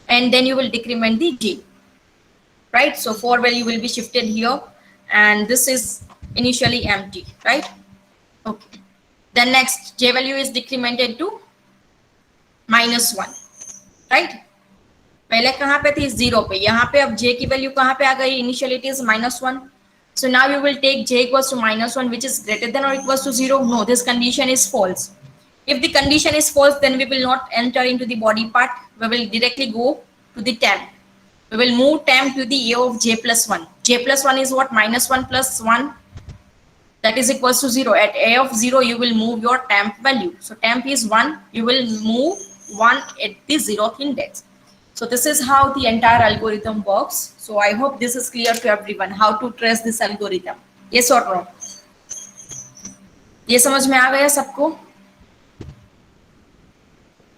and then you will decrement the j, right? so 4 value will be shifted here and this is initially empty, right? okay, then next j value is decremented to -1, right? पहले कहाँ पे थी, 0 पे, यहाँ पे अब j की value कहाँ पे आ गई, initially it is -1. so now you will take j equals to -1, which is greater than or equals to 0. no, this condition is false. if the condition is false, then we will not enter into the body part, we will directly go to the temp. we will move temp to the a of j plus 1. j plus 1 is what, -1 plus 1, that is equals to 0. at a of 0 you will move your temp value. so temp is 1, you will move 1 at the 0th index. so this is how the entire algorithm works. so I hope this is clear to everyone how to trace this algorithm. yes or no? ये समझ में आ गया सबको?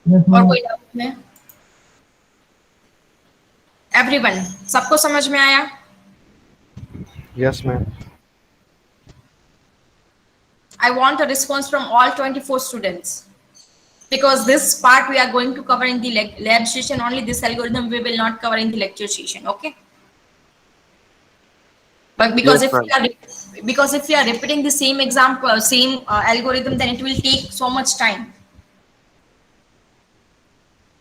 Yes, और ma'am. कोई doubt में? Everyone, सबको समझ में आया? Yes, ma'am. I want a response from all 24 students, because this part we are going to cover in the lab session only. This algorithm we will not cover in the lecture session, okay? But because Yes, if we are repeating the same example, same algorithm, then it will take so much time.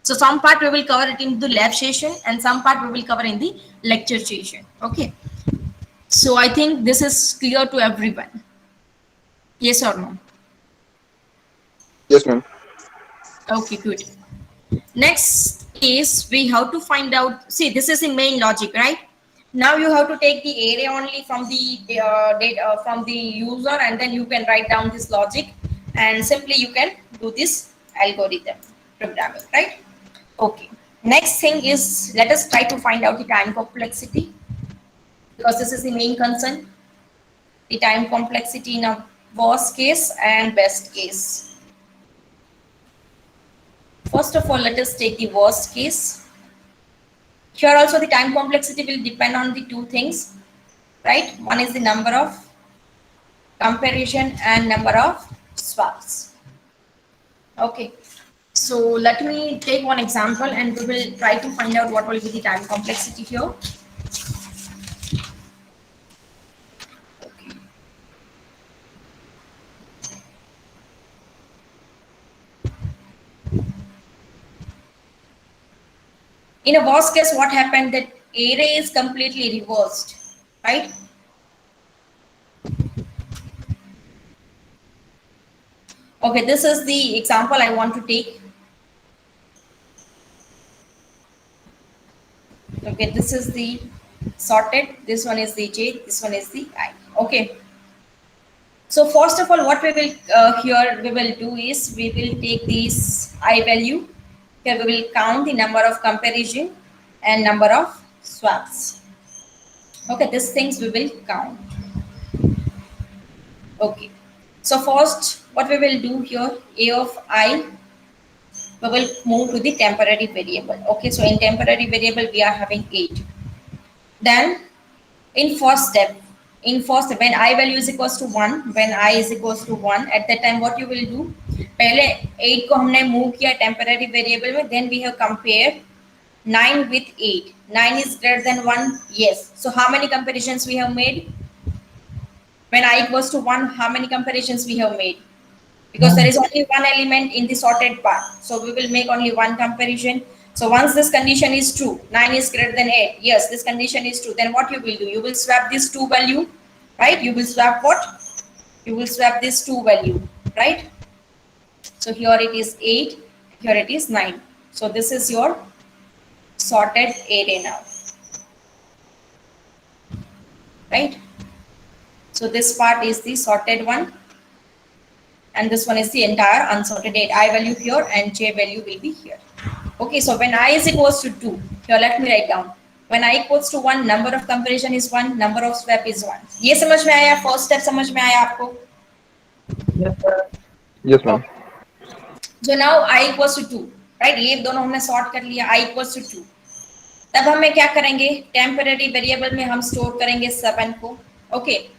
So some part we will cover it in the lab session and some part we will cover in the lecture session, okay? So I think this is clear to everyone. Yes or no? Yes, ma'am. Okay, good. Next is we have to find out. See, this is the main logic, right? Now you have to take the array only from the data from the user, and then you can write down this logic, and simply you can do this algorithm programming, right? Okay. Next thing is let us try to find out the time complexity, because this is the main concern. The time complexity in a worst case and best case. First of all, let us take the worst case. Here also the time complexity will depend on the two things, right? One is the number of comparison and number of swaps. Okay. So let me take one example and we will try to find out what will be the time complexity here. Okay. In a worst case, what happened that array is completely reversed, right? Okay, this is the example I want to take. Okay, this is the sorted, this one is the J, this one is the I. Okay. So first of all, what we will here we will do is we will take this I value. Here we will count the number of comparison and number of swaps. Okay, these things we will count. Okay. So first, what we will do here, A of I, we will move to the temporary variable. Okay, so in temporary variable, we are having 8. Then in first step, when I value is equals to 1, when I is equals to 1, at that time what you will do, पहले 8 को हमने move किया temporary variable में, then we have compared 9 with 8. 9 is greater than 1, yes. So how many comparisons we have made? When I equals to 1, how many comparisons we have made? Because there is only one element in the sorted part. So we will make only one comparison. So once this condition is true, 9 is greater than 8. Yes, this condition is true. Then what you will do? You will swap this 2 value, right? You will swap what? You will swap this 2 value, right? So here it is 8, here it is 9. So this is your sorted array now, right? So this part is the sorted one. And this one is the entire unsorted date. I value here and J value will be here. Okay, so when I is equals to 2, here let me write down. When I equals to 1, number of comparison is 1, number of swap is 1. ये समझ में आया? First step समझ में आया आपको? Yes, sir. Yes, ma'am. So now I equals to 2, right? ये दोनों हमने sort कर लिया. I equals to 2. तब हमें क्या करेंगे? Temporary variable में हम store करेंगे 7 को. Okay.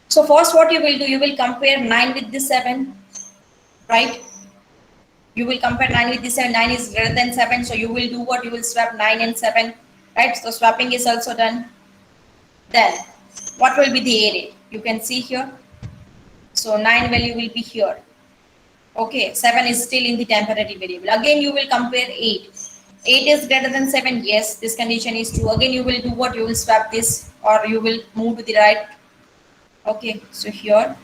So first what you will do, you will compare 9 with the 7, right? You will compare 9 with the 7, 9 is greater than 7, so you will do what? You will swap 9 and 7, right? So swapping is also done. Then what will be the array? You can see here. So 9 value will be here. Okay, 7 is still in the temporary variable. Again, you will compare 8. 8 is greater than 7, yes, this condition is true. Again, you will do what? You will swap this or you will move to the right. Okay, so here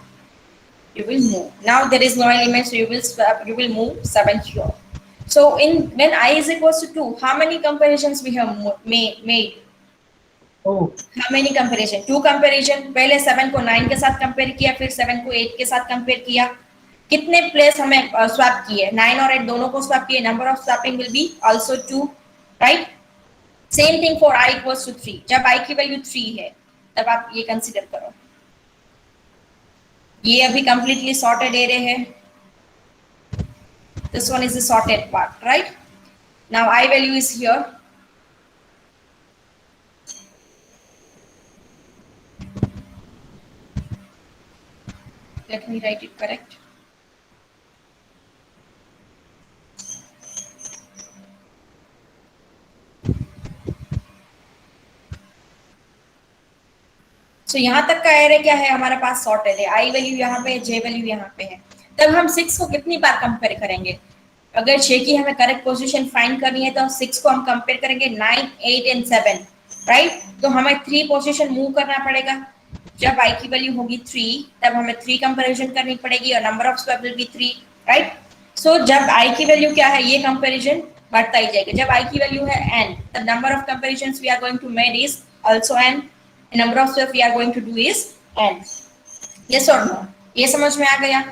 you will move. Now there is no element, so you will swap, you will move 7 here. So in when I is equals to 2, how many comparisons we have made? Oh, How many comparison? 2 comparison. पहले 7 को 9 के साथ compare किया, फिर 7 को 8 के साथ compare किया. कितने प्लेस हमें स्वैप किए? 9 और 8 दोनों को स्वैप किए. Number of swapping will be also 2, right? Same thing for I equals to 3. जब I की वैल्यू 3 है, तब आप ये कंसीडर करो. ये अभी completely sorted array है. This one is the sorted part, right? Now I value is here. Let me write it correct. So यहाँ तक का एरे क्या है? हमारे पास सॉर्टेड है. आई वैल्यू यहाँ पे है, जे वैल्यू यहाँ पे है. तब हम 6 को कितनी बार कंपेयर करेंगे? अगर 6 की हमें करेक्ट पोजीशन फाइंड करनी है तो 6 को हम कंपेयर करेंगे 9, 8 एंड 7, राइट? तो हमें 3 पोजीशन मूव करना पड़ेगा. जब आई की वैल्यू होगी 3, तब हमें 3 कंपैरिजन करनी पड़ेगी और number of swap will be 3, right? So जब i की वैल्यू क्या है, ये कंपैरिजन बढ़ता ही जाएगा. जब i की वैल्यू है n, the number of comparisons we are going to make is also n, the number of swap we are going to do is n. yes or no? ये समझ में आ गया?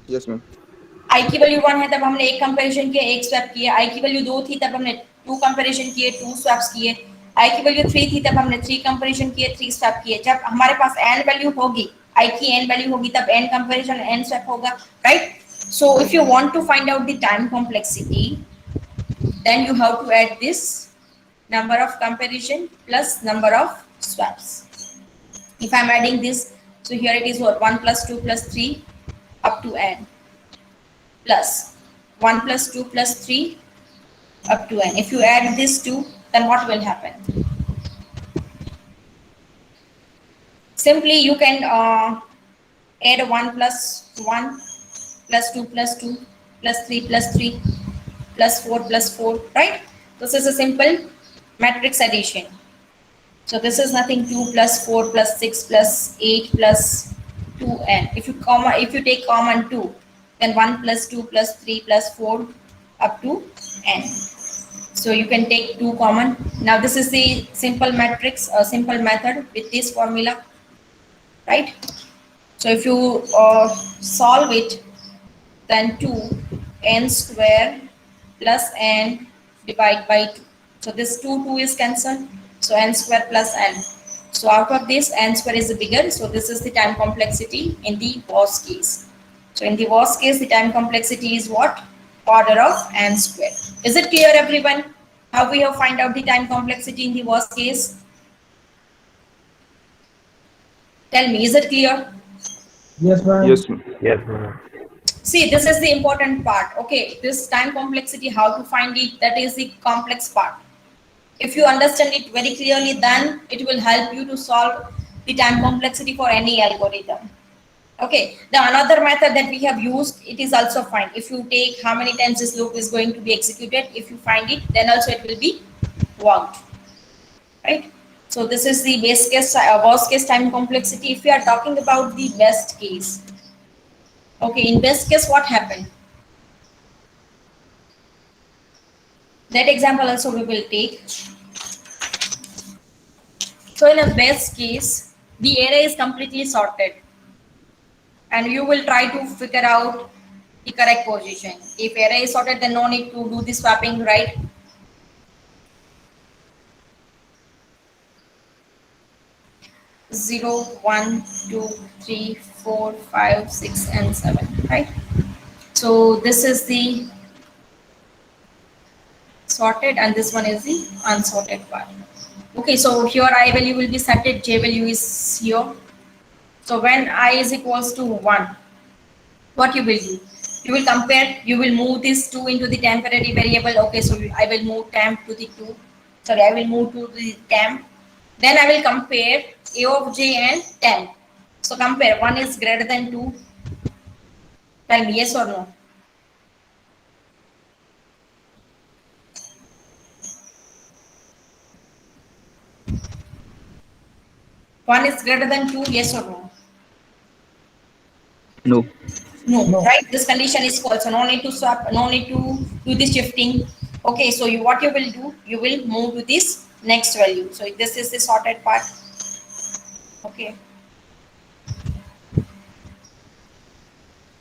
Yes, ma'am. i की value 1 है तब हमने एक comparison किया, एक स्वैप किया. i की वैल्यू 2 थी तब हमने 2 कंपैरिजन किए, 2 स्वैप्स किए. i की वैल्यू 3 थी तब हमने 3 कंपैरिजन किए, 3 स्वैप किए. जब हमारे पास n वैल्यू होगी, i की n वैल्यू होगी, तब n कंपैरिजन n स्वैप होगा, right? So if you want to find out the time complexity, then you have to add this number of comparison plus number of swaps. If I'm adding this, so here it is what, 1 plus 2 plus 3 up to n, plus 1 plus 2 plus 3 up to n. If you add this 2, then what will happen? Simply you can add 1 plus 1 plus 2 plus 2 plus 3 plus 3 plus 4 plus 4, right? This is a simple matrix addition. So this is nothing, 2 plus 4 plus 6 plus 8 plus 2n. If you take common 2, then 1 plus 2 plus 3 plus 4 up to n. So you can take 2 common. Now this is the simple matrix, simple method with this formula, right? So if you solve it, then 2 n square plus n divide by 2. So this 2 is cancelled. So n square plus n. So out of this, n square is bigger. So this is the time complexity in the worst case. So in the worst case, the time complexity is what? Order of n square. Is it clear, everyone? How we have find out the time complexity in the worst case? Tell me, is it clear? Yes, ma'am. Yes, ma'am. Yes, ma'am. See, this is the important part. Okay, this time complexity, how to find it, that is the complex part. If you understand it very clearly, then it will help you to solve the time complexity for any algorithm. Okay, the another method that we have used, it is also fine. If you take how many times this loop is going to be executed, if you find it, then also it will be worked, right? So this is the base case, worst case time complexity. If we are talking about the best case, okay, in best case, what happened? That example also we will take. So in a best case, the array is completely sorted, and you will try to figure out the correct position. If array is sorted, then no need to do the swapping, right? Zero, 1, 2, 3, 4, 5, 6, and 7, right? So this is the sorted, and this one is the unsorted part. Okay, so here I value will be set at, j value is here. So when I is equals to 1, what you will do? You will compare, you will move this 2 into the temporary variable. Okay, so I will move temp to the 2. Sorry, I will move to the temp. Then I will compare a of j and temp. So compare, 1 is greater than 2. Tell me yes or no. One is greater than 2, yes or no? No. No, right? This condition is false. So no need to swap, no need to do the shifting. Okay, so what you will do, you will move to this next value. So this is the sorted part. Okay.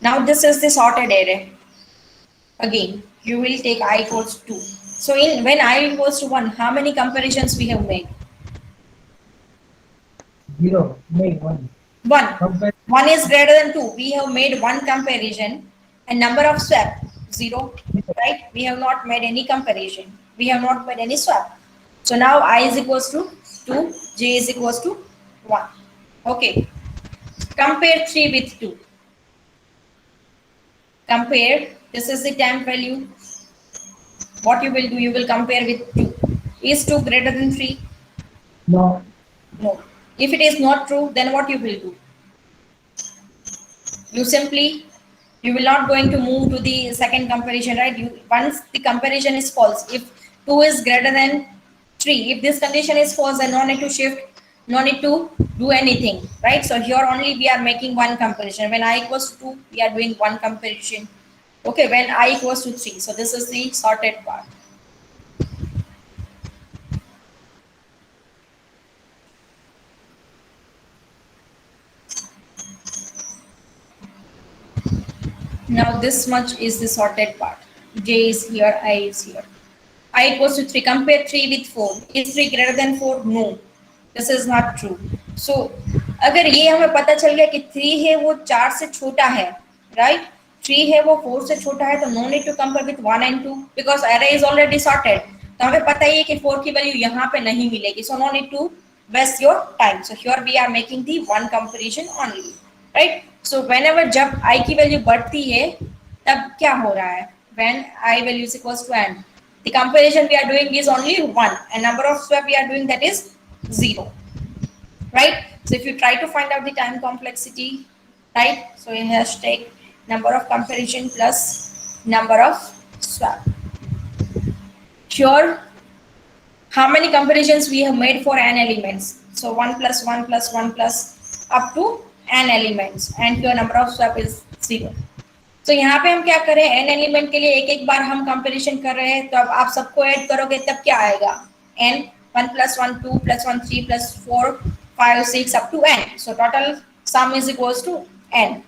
Now this is the sorted array. Again, you will take I equals 2. So when I equals to 1, how many comparisons we have made? 0. Make 1. 1. Compare. 1 is greater than 2. We have made one comparison, and number of swap 0, right? We have not made any comparison. We have not made any swap. So now I is equals to 2, j is equals to 1. Okay. Compare 3 with 2. Compare. This is the temp value. What you will do, you will compare with 2. Is 2 greater than 3? No. No. If it is not true, then what you will do? You will not going to move to the second comparison, right? Once the comparison is false, if 2 is greater than 3, if this condition is false, then no need to shift. No need to do anything, right? So here only we are making one comparison. When I equals to 2, we are doing one comparison. Okay, when I equals to 3. So this is the sorted part. Now this much is the sorted part. J is here, I is here. I equals to 3. Compare 3 with 4. Is 3 greater than 4? No. This is not true. So अगर ये हमें पता चल गया कि 3 है वो 4 से छोटा है, right? 3 है वो 4 से छोटा है, तो no need to compare with 1 and 2 because array is already sorted. तो हमें पता ही है कि 4 की वैल्यू यहाँ पे नहीं मिलेगी. So no need to waste your time. So here we are making the one comparison only, right? So whenever जब I की वैल्यू बढ़ती है तब क्या हो रहा है? When I value is equals to n, the comparison we are doing is only 1 and number of swap we are doing that is 0, right? So if you try to find out the time complexity, right? So you have to take number of comparison plus number of swap. Here, how many comparisons we have made for n elements? So 1 plus 1 plus 1 plus up to n elements, and your number of swap is 0. तो यहाँ पे हम क्या करें, an element के लिए एक एक बार हम कंपैरिजन कर रहे हैं, तो अब आप सबको ऐड करोगे तब क्या आएगा, N 1 plus 1 2 plus 1 3 plus 4 5 6 up to n. So total sum is equals to n.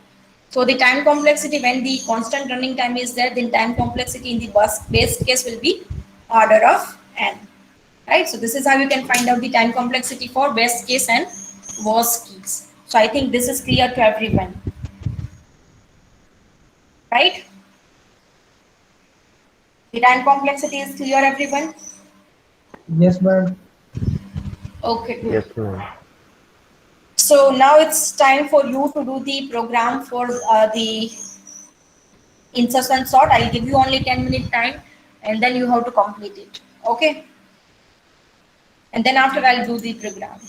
So the time complexity when the constant running time is there, then time complexity in the base case will be order of n, right? So this is how you can find out the time complexity for best case and worst case. So I think this is clear to everyone, right? The time complexity is clear, everyone? Yes, ma'am. Okay, good. Yes, ma'am. So now it's time for you to do the program for the insert and sort. I'll give you only 10-minute time and then you have to complete it. Okay? And then after I'll do the program.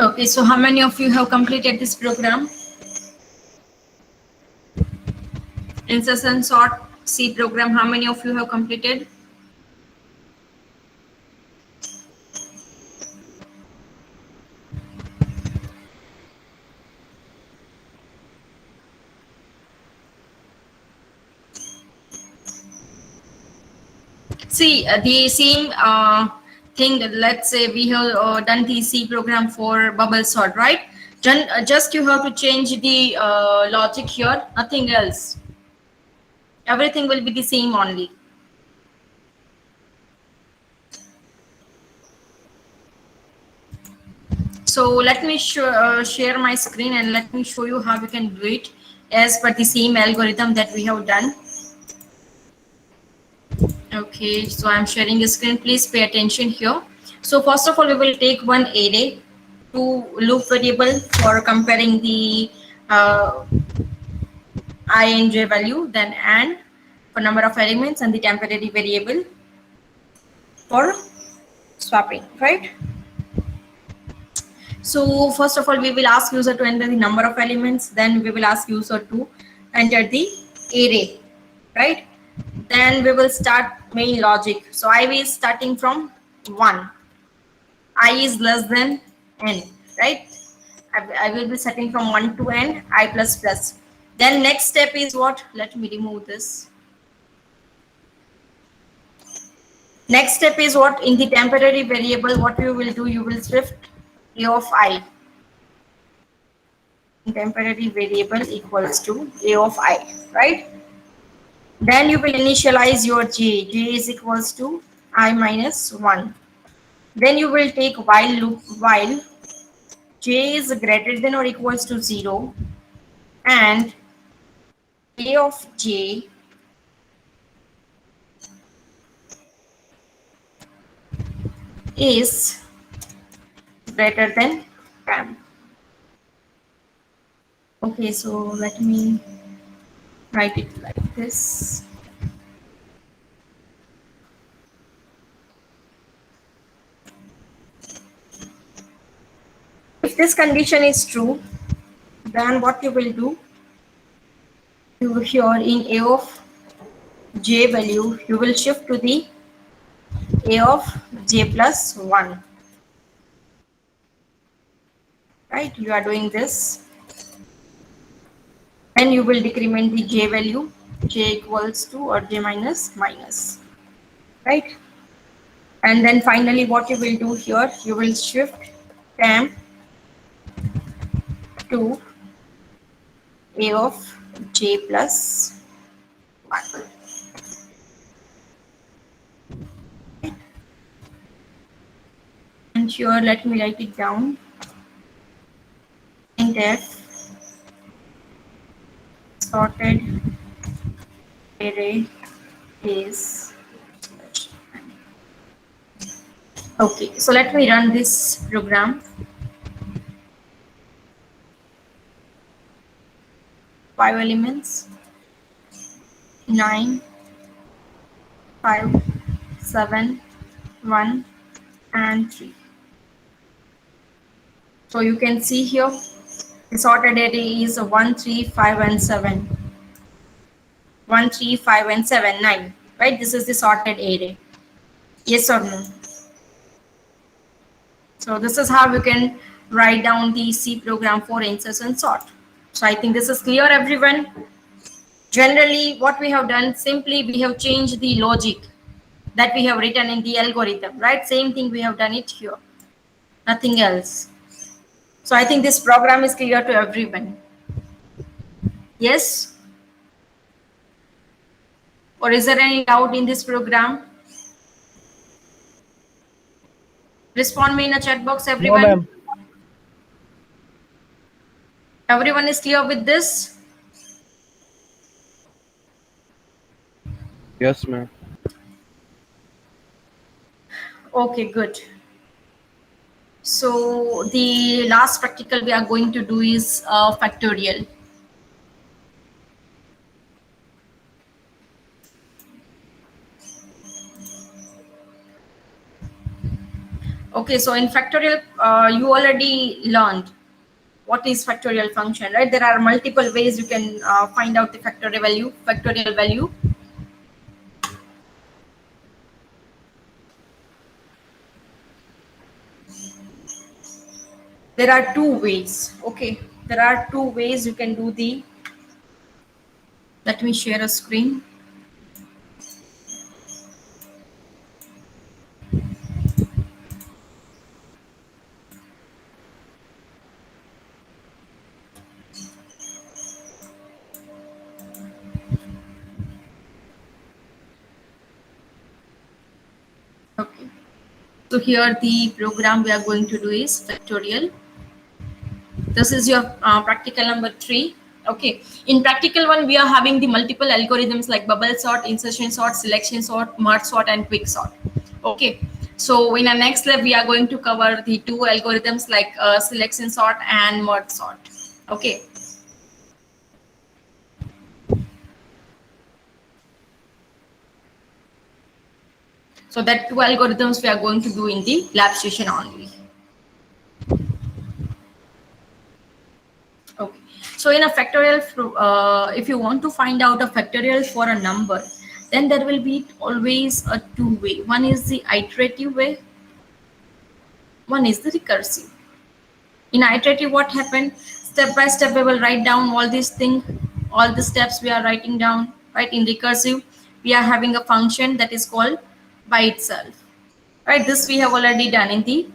Okay, so how many of you have completed this program? Insert and sort C program, how many of you have completed? See, the same thing, let's say we have done the C program for bubble sort, right? Just you have to change the logic here, nothing else. Everything will be the same only. So let me share my screen and let me show you how we can do it as per the same algorithm that we have done. Okay, so I'm sharing a screen. Please pay attention here. So first of all, we will take one array, two loop variable for comparing the I and j value, then and for number of elements, and the temporary variable for swapping, right? So first of all, we will ask user to enter the number of elements, then we will ask user to enter the array, right? Then we will start main logic. So I is starting from 1. I is less than n, right? I will be setting from 1 to n, I plus plus. Then next step is what? Let me remove this. Next step is what? In the temporary variable, what you will do, you will shift a of I. Temporary variable equals to a of I, right? Then you will initialize your j. J is equals to I minus 1. Then you will take while loop while j is greater than or equals to 0 and a of j is greater than 10. Okay, so let me write it like this. If this condition is true, then what you will do, you here in a of j value, you will shift to the a of j plus 1. Right, you are doing this. And you will decrement the j value, j equals to or j minus minus. Right? And then finally what you will do here, you will shift temp to a of j plus 1. And here let me write it down. Printf sorted array is okay. So let me run this program. 5 elements, 9, 5, 7, 1 and 3. So you can see here the sorted array is 1, 3, 5 and 7. 1, 3, 5 and 7, 9. Right? This is the sorted array. Yes or no? So this is how you can write down the C program for insertion sort. So I think this is clear, everyone. Generally, what we have done, simply we have changed the logic that we have written in the algorithm, right? Same thing we have done it here. Nothing else. So I think this program is clear to everyone. Yes? Or is there any doubt in this program? Respond me in a chat box, everyone. No, ma'am. Everyone is clear with this? Yes, ma'am. Okay, good. So the last practical we are going to do is factorial. Okay, so in factorial, you already learned what is factorial function, right? There are multiple ways you can find out the factorial value. There are two ways. Okay, there are two ways you can do the, let me share a screen. Okay, so here the program we are going to do is factorial. This is your practical number 3. Okay, in practical 1 we are having the multiple algorithms like bubble sort, insertion sort, selection sort, merge sort, and quick sort. Okay, so in our next lab we are going to cover the two algorithms like selection sort and merge sort. Okay, so that two algorithms we are going to do in the lab session only. Okay, so in a factorial, if you want to find out a factorial for a number, then there will be always a two-way. One is the iterative way, one is the recursive. In iterative, what happened? Step by step, we will write down all these things, all the steps we are writing down, right? In recursive, we are having a function that is called by itself, right? This we have already done in the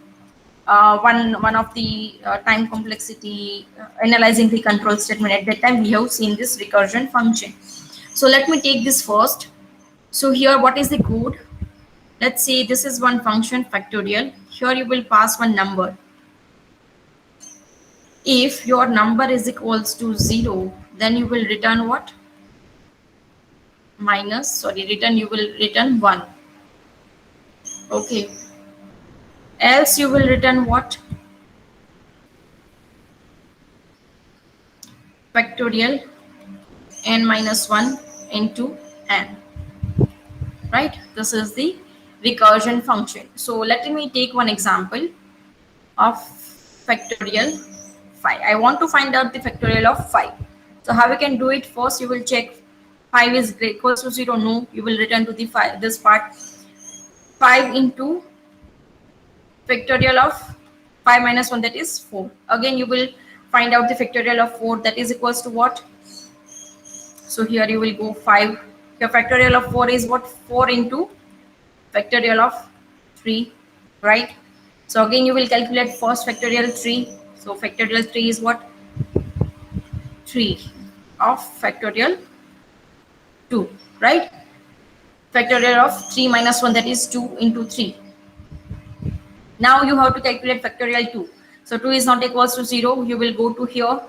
one of the time complexity analyzing the control statement. At that time we have seen this recursion function. So let me take this first. So here what is the code? Let's say this is one function factorial. Here you will pass one number. If your number is equals to 0, then you will return what? You will return 1. Okay, else you will return what? Factorial n minus 1 into n, right? This is the recursion function. So let me take one example of factorial 5. I want to find out the factorial of 5. So how we can do it? First you will check 5 is equals to 0. No, you will return to the 5, this part. 5 into factorial of 5 minus 1, that is 4. Again you will find out the factorial of 4, that is equals to what? So here you will go 5. Your factorial of 4 is what? 4 into factorial of 3, right? So again you will calculate first factorial 3. So factorial 3 is what? 3 of factorial 2, right? Factorial of 3 minus 1, that is 2 into 3. Now you have to calculate factorial 2. So 2 is not equals to 0. You will go to here.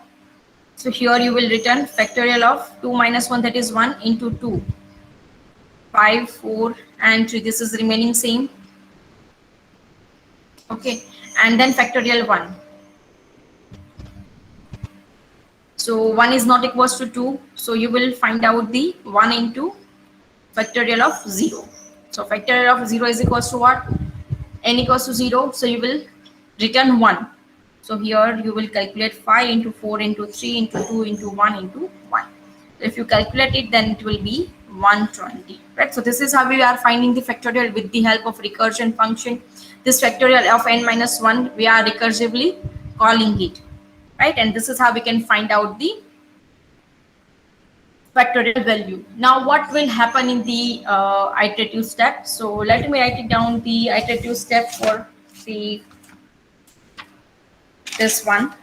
So here you will return factorial of 2 minus 1, that is 1 into 2. 5, 4, and 3. This is remaining same. Okay, and then factorial 1. So 1 is not equals to 2. So you will find out the 1 into factorial of 0. So factorial of 0 is equals to what? N equals to 0. So you will return 1. So here you will calculate 5 into 4 into 3 into 2 into 1 into 1. If you calculate it, then it will be 120, right? So this is how we are finding the factorial with the help of recursion function. This factorial of n minus 1, we are recursively calling it, right? And this is how we can find out the factorial value. Now what will happen in the iterative step? So let me write it down, the iterative step for this one.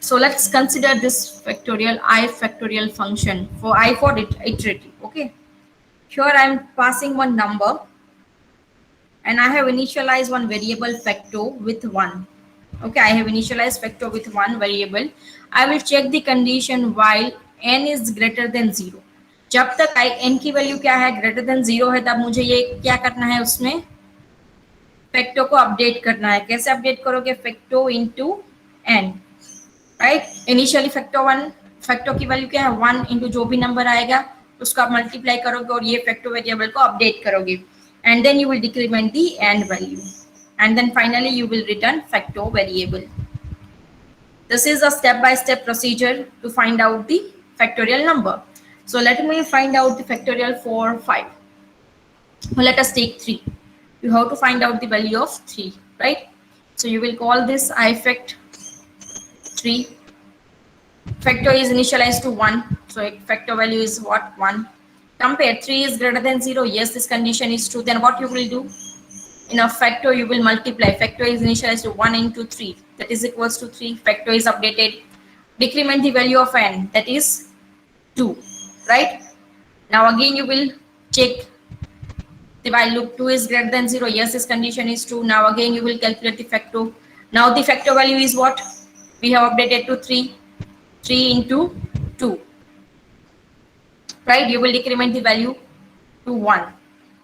So let's consider this factorial I factorial function for I for iterative. Okay, here I am passing one number and I have initialized one variable factor with 1. Okay, I have initialized factor with 1 variable. I will check the condition while n is greater than 0. जब तक n की value क्या है, greater than 0 है, तब मुझे ये क्या करना है, उसमें फैक्टो को अपडेट करना है. कैसे अपडेट करोगे? Facto into n, right? Initially facto की वैल्यू क्या है, 1 इंटू जो भी नंबर आएगा उसका आप मल्टीप्लाई करोगे और ये फैक्टो वेरिएबल को अपडेट करोगे, and then you will decrement the n value, and then finally you will return factor variable. This is a step-by-step procedure to find out the factorial number. So let me find out the factorial for 5. Well, let us take 3. You have to find out the value of 3, right? So you will call this iFact 3. Factor is initialized to 1. So factor value is what? 1. Compare 3 is greater than 0. Yes, this condition is true. Then what you will do? In a factor, you will multiply. Factor is initialized to 1 into 3. That is equals to 3. Factor is updated. Decrement the value of n. That is 2. Right? Now again you will check the while loop. 2 is greater than 0. Yes, this condition is true. Now again you will calculate the factor. Now the factor value is what? We have updated to 3. 3 into 2. Right? You will decrement the value to 1.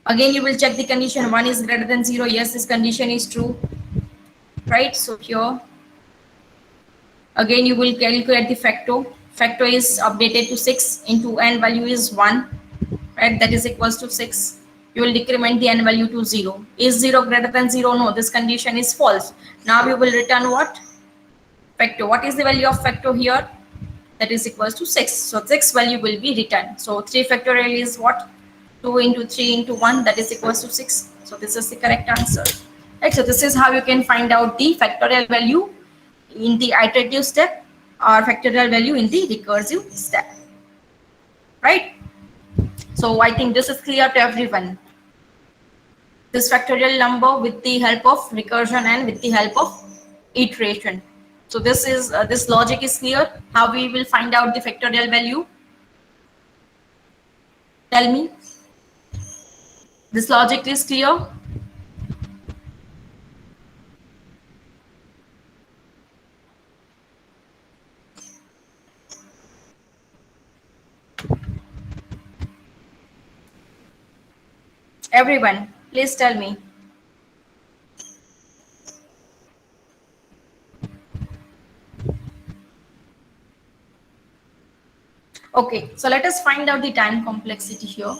Again you will check the condition. 1 is greater than 0. Yes, this condition is true. Right? So here again you will calculate the factor. Factor is updated to 6 into n value is 1. Right? That is equals to 6. You will decrement the n value to 0. Is 0 greater than 0? No, this condition is false. Now you will return what? Factor. What is the value of factor here? That is equals to 6. So 6 value will be returned. So 3 factorial is what? 2 into 3 into 1, that is equals to 6. So this is the correct answer. Right? So this is how you can find out the factorial value in the iterative step or factorial value in the recursive step. Right? So I think this is clear to everyone. This factorial number with the help of recursion and with the help of iteration. So this is this logic is clear. How we will find out the factorial value? Tell me. This logic is clear? Everyone, please tell me. Okay, so let us find out the time complexity here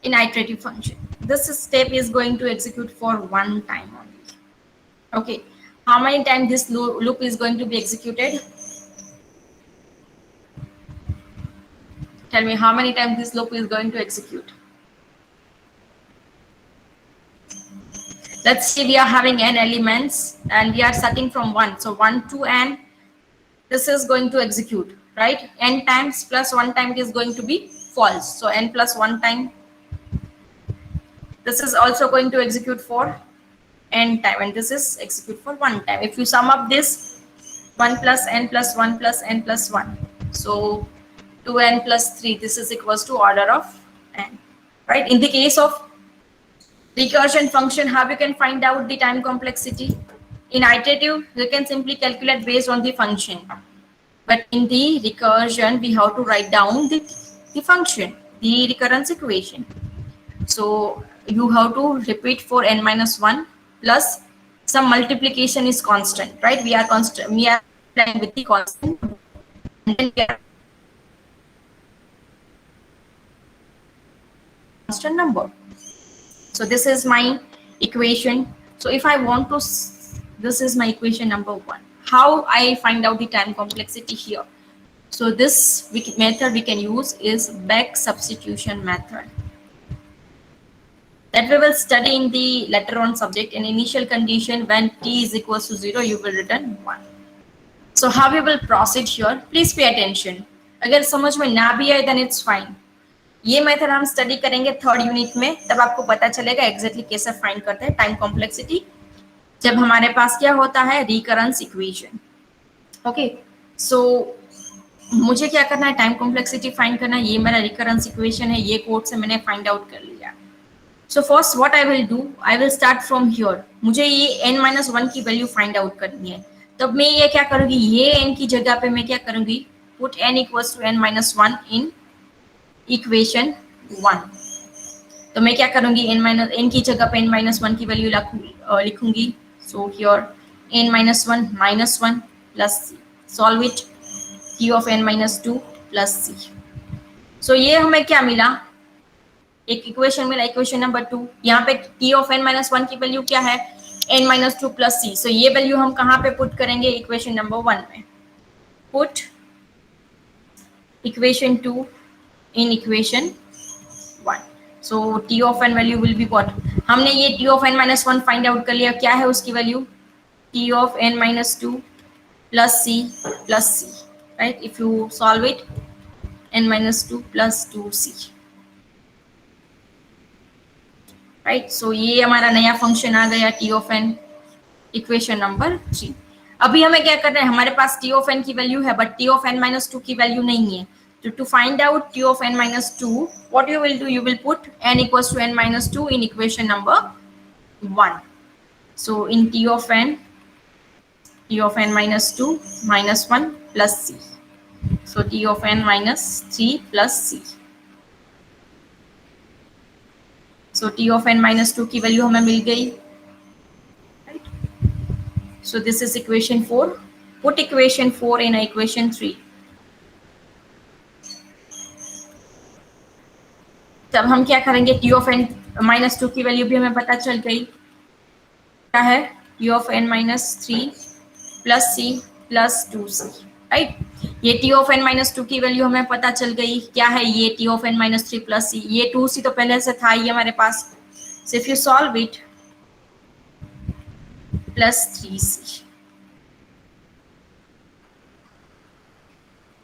in iterative function. This step is going to execute for one time only. Okay, how many times this loop is going to be executed? Tell me how many times this loop is going to execute. Let's say we are having n elements and we are starting from 1. So 1 to n, this is going to execute, right? N times plus 1 time it is going to be false. So n plus 1 time. This is also going to execute for n time and this is execute for 1 time. If you sum up this, 1 plus n plus 1 plus n plus 1. So 2n plus 3, this is equals to order of n, right? In the case of recursion function, how you can find out the time complexity? In iterative, you can simply calculate based on the function. But in the recursion, we have to write down the function, the recurrence equation. So you have to repeat for n minus 1 plus some multiplication is constant, right? We are constant. We are playing with the constant. And then we are constant number. So this is my equation. So if I want to, this is my equation number 1. How I find out the time complexity here? So this method we can use is back substitution method. That we will study in the later on subject. In initial condition, when t is equals to 0, you will return 1. So how we will proceed here? Please pay attention. अगर समझ में ना भी आए then it's fine. ये method हम study करेंगे 3rd unit में, तब आपको पता चलेगा एग्जैक्टली कैसे फाइंड करते हैं टाइम कॉम्प्लेक्सिटी जब हमारे पास क्या होता है रिकरेंस इक्वेशन. ओके, सो मुझे क्या करना है, टाइम कॉम्प्लेक्सिटी फाइंड करना है. ये मेरा रिकरेंस इक्वेशन है, ये कोड से मैंने फाइंड आउट कर लिया. So first what I will do, I will start from here. मुझे ये n-1 की वैल्यू फाइंड आउट करनी है. तब मैं ये क्या करूंगी, ये n की जगह पे मैं क्या करूंगी, put n equals to n-1 in equation 1. तो मैं क्या करूंगी, n की जगह पे n-1 की वैल्यू लिखूंगी. So here n-1 -1 plus c. Solve it. t of n-2 plus c. सो ये हमें क्या मिला, एक इक्वेशन मिला, इक्वेशन नंबर 2. यहाँ पे t ऑफ n-1 की वैल्यू क्या है, n minus 2 plus c. So ये वैल्यू हम कहाँ पे पुट करेंगे? इक्वेशन नंबर 1 में. Put equation 2 in equation 1. So t of n value will be what? हमने ये t of n minus 1 find out कर लिया. क्या है उसकी value? t of n minus 2 plus c plus c. Right? If you solve it, n minus 2 plus 2c. Right. So ये हमारा नया फंक्शन आ गया t of n, equation number 3. अभी हमें क्या करना है? हमारे पास t ऑफ n की वैल्यू है but t of n minus 2 की वैल्यू नहीं है. तो to find out t of n minus 2, what you will do? You will put n equals to n minus 2 in equation number 1. So in t of n minus 2 minus 1 plus c. So t of n minus 3 plus c. So t of n minus 2 की value हमें मिल गई. Right? So this is equation 4. Put equation 4 in equation 3. तब हम क्या करेंगे? t of n minus 2 की value भी हमें पता चल गई. क्या है? t of n minus 3 plus c plus 2c. Right. ये t of n minus 2 की वैल्यू हमें पता चल गई. क्या है ये? t of n minus 3 plus c. ये 2c तो पहले से था ही हमारे पास. So if you solve it, plus 3c.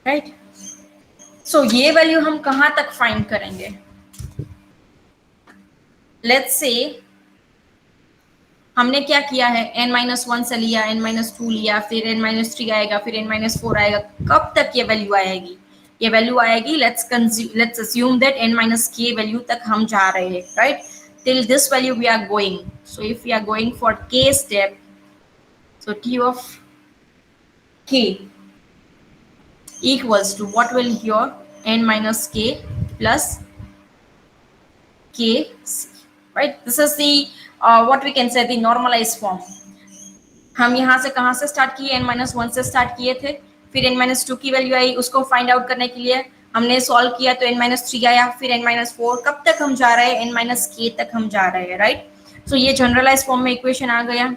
Right? So ये वैल्यू हम कहाँ तक फाइंड करेंगे? Let's say हमने क्या किया है? n minus 1 से लिया, n minus 2 लिया, फिर n minus 3 आएगा, फिर n minus 4 आएगा. कब तक ये वैल्यू आएगी? ये वैल्यू आएगी, let's assume that n minus k value तक हम जा रहे हैं. Right? Till this value we are going. So if we are going for k step, so t of k equals to what will your n minus k plus k c. Right? This is the what we can say the normalized form. हम यहाँ से कहाँ से start किए? n minus 1 से start किए थे. फिर n minus 2 की वैल्यू आई. उसको फाइंड आउट करने के लिए हमने सॉल्व किया तो n minus 3 आया, फिर n minus 4. कब तक हम जा रहे हैं? n minus k तक हम जा रहे हैं. राइट. सो ये जनरलाइज फॉर्म में इक्वेशन आ गया.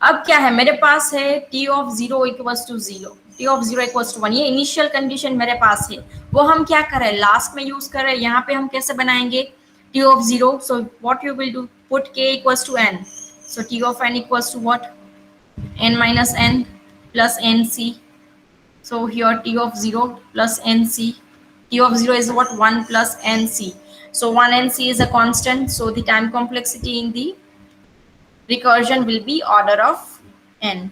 अब क्या है? मेरे पास है t of 0 equals to 0, t of 0 equals to 1. ये इनिशियल कंडीशन मेरे पास है. वो हम क्या कर रहे हैं? लास्ट में यूज कर रहे हैं. यहाँ पे हम कैसे बनाएंगे? t of 0. So what you will do? Put k equals to n. So t of n equals to what? n minus n plus nc. So here t of 0 plus nc. T of 0 is what? 1 plus nc. So 1 nc is a constant. So the time complexity in the recursion will be order of n.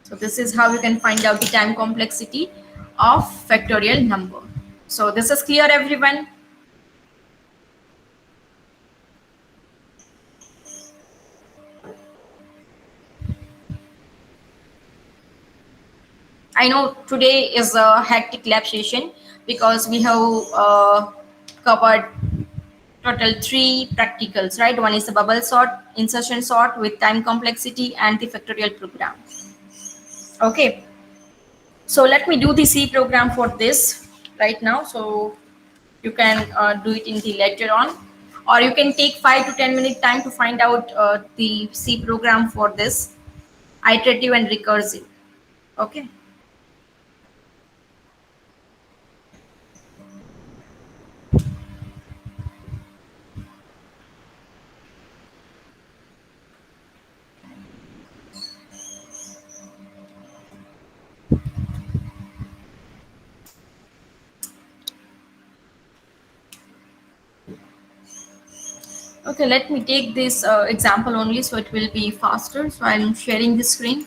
So this is how you can find out the time complexity of factorial number. So this is clear, everyone? I know today is a hectic lab session because we have covered total 3 practicals, right? One is the bubble sort, insertion sort with time complexity, and the factorial program. Okay. So let me do the C program for this right now. So you can do it in the later on, or you can take 5 to 10 minute time to find out the C program for this iterative and recursive. Okay. Okay, let me take this example only so it will be faster. So I'm sharing the screen.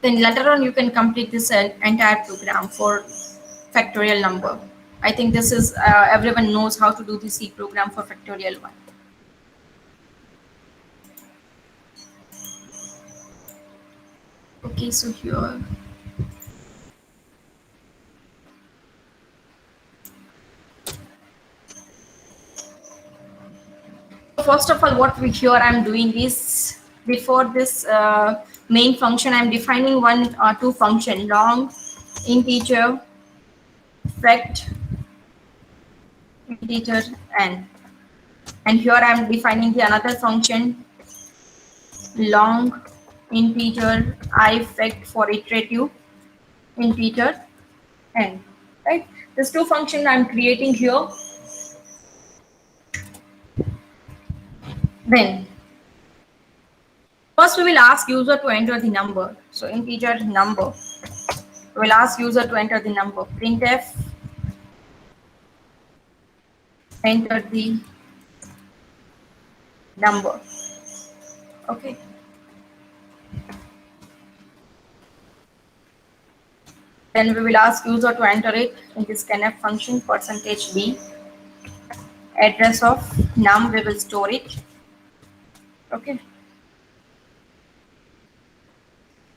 Then later on you can complete this entire program for factorial number. I think this is everyone knows how to do the C program for factorial 1. Okay, so here. First of all, what I'm doing is before this main function, I'm defining one or two function, long integer, fact, integer n. And here I'm defining the another function, long integer I fact for iterative integer n, right? These two functions I'm creating here. Then first we will ask user to enter the number. So integer number. We will ask user to enter the number. Printf enter the number. Okay. Then we will ask user to enter it in this scanf function %b. Address of num we will store it. Okay.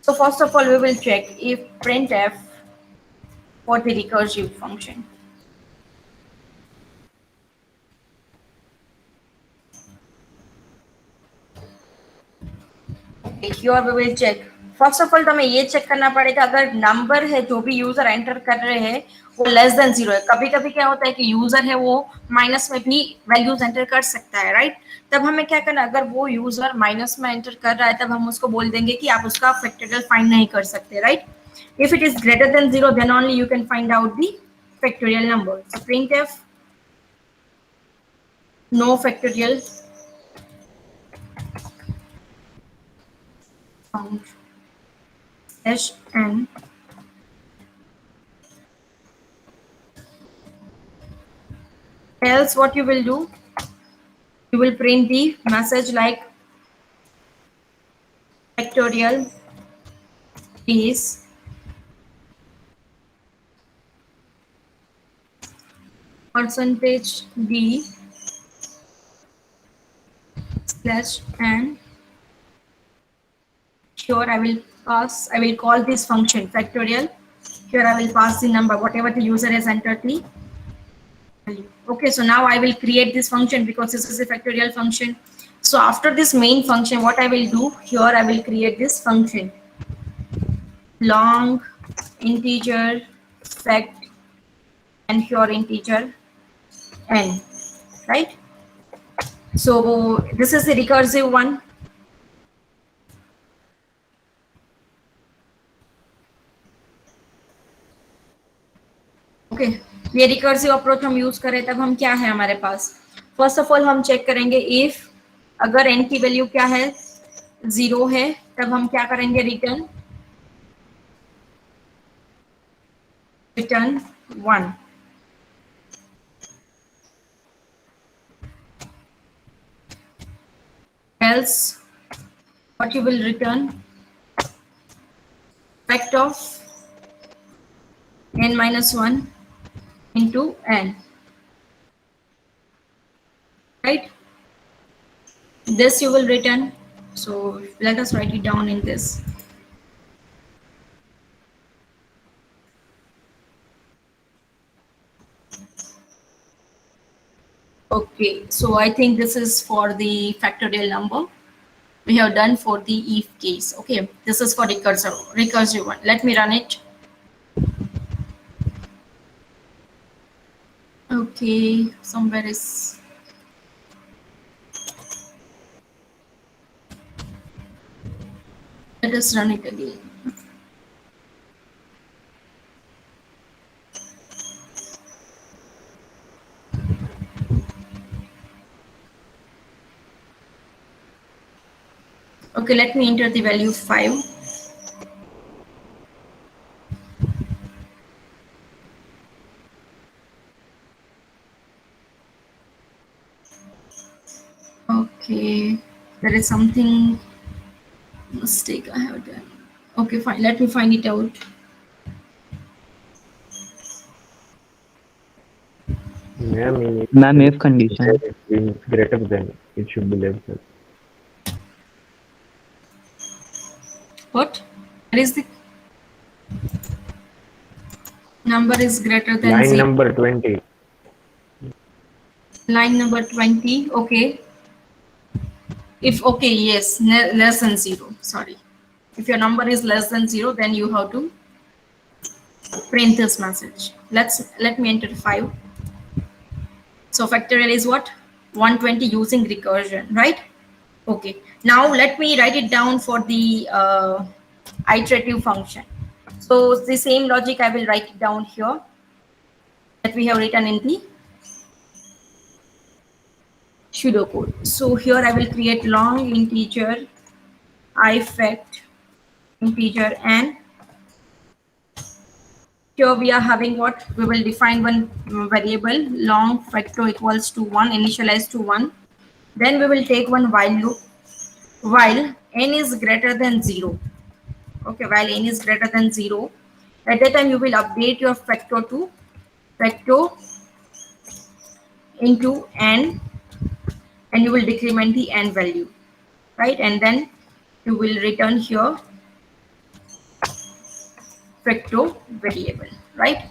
So first of all we will check if printf for the recursive function. Here we will check. First of all तो हमें ये check करना पड़ेगा अगर number है जो भी user enter कर रहे हैं वो लेस देन 0 है. कभी कभी क्या होता है कि यूजर है वो माइनस में भी वैल्यूज एंटर कर सकता है, राइट? तब हमें क्या करना, अगर वो यूजर माइनस में एंटर कर रहा है तब हम उसको बोल देंगे कि आप उसका फैक्टोरियल फाइंड नहीं कर सकते, right? If it is greater than 0 then only you can find out the factorial number. So printf no factorial found n. Else what you will do, you will print the message like factorial is %d / n. Here I will call this function factorial. Here I will pass the number, whatever the user has entered the value. Okay, so now I will create this function because this is a factorial function. So after this main function, what I will do, here I will create this function. Long integer fact and here integer n, right? So this is the recursive one. Okay, ये recursive approach हम use करें तब हम क्या है हमारे पास, first of all हम check करेंगे इफ अगर n की वैल्यू क्या है 0 है तब हम क्या करेंगे, return 1. Else what you will return, fact of n minus 1 into n, right? This you will return. So let us write it down in this. Okay, so I think this is for the factorial number. We have done for the if case. Okay, this is for recursive one. Let me run it. Okay, somewhere is let us run it again. Okay, let me enter the value 5. Okay, there is something mistake I have done. Okay, fine. Let me find it out. Ma'am, if condition is greater than, it should be less than. What? What is the number is greater than Line 0? number 20. Line number 20. Okay. If okay, yes, less than 0. Sorry. If your number is less than 0, then you have to print this message. Let me enter 5. So factorial is what? 120 using recursion, right? Okay, now let me write it down for the iterative function. So the same logic I will write it down here that we have written in the pseudocode. So here I will create long integer ifect integer n. Here we are having what? We will define one variable long factor equals to 1, initialized to 1. Then we will take one while loop while n is greater than 0. Okay, while n is greater than 0. At that time you will update your factor to factor into n, and you will decrement the n value, right? And then you will return here factor variable, right?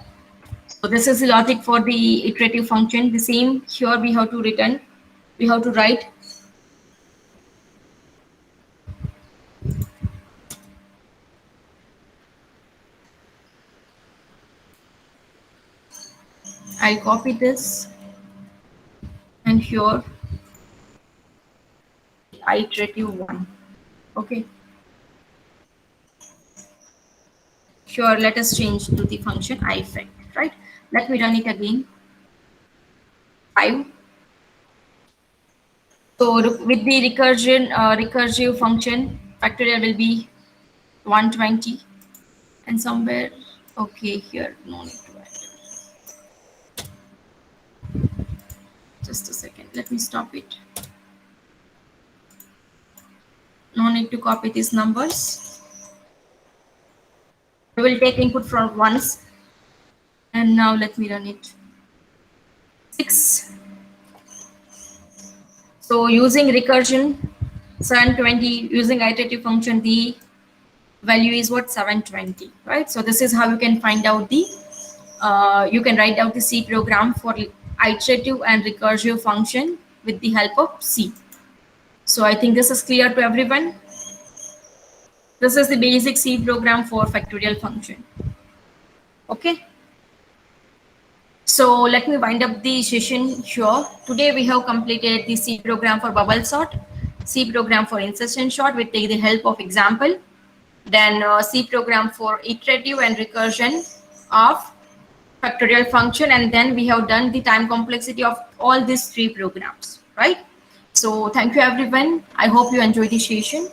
So this is the logic for the iterative function. The same here we have to return, we have to write I'll copy this and here iterative one. Okay. Sure, let us change to the function ifect, right? Let me run it again. 5. So with the recursive function, factorial will be 120, and somewhere, okay, here no need to add. Just a second, let me stop it. No need to copy these numbers. We will take input from once, and now let me run it. 6. So using recursion 720, using iterative function, the value is what? 720, right? So this is how you can find out the you can write out the C program for iterative and recursive function with the help of C. So I think this is clear to everyone. This is the basic C program for factorial function. Okay. So let me wind up the session here. Today we have completed the C program for bubble sort, C program for insertion sort. We take the help of example. Then C program for iterative and recursion of factorial function, and then we have done the time complexity of all these 3 programs, right? So thank you everyone. I hope you enjoyed the session.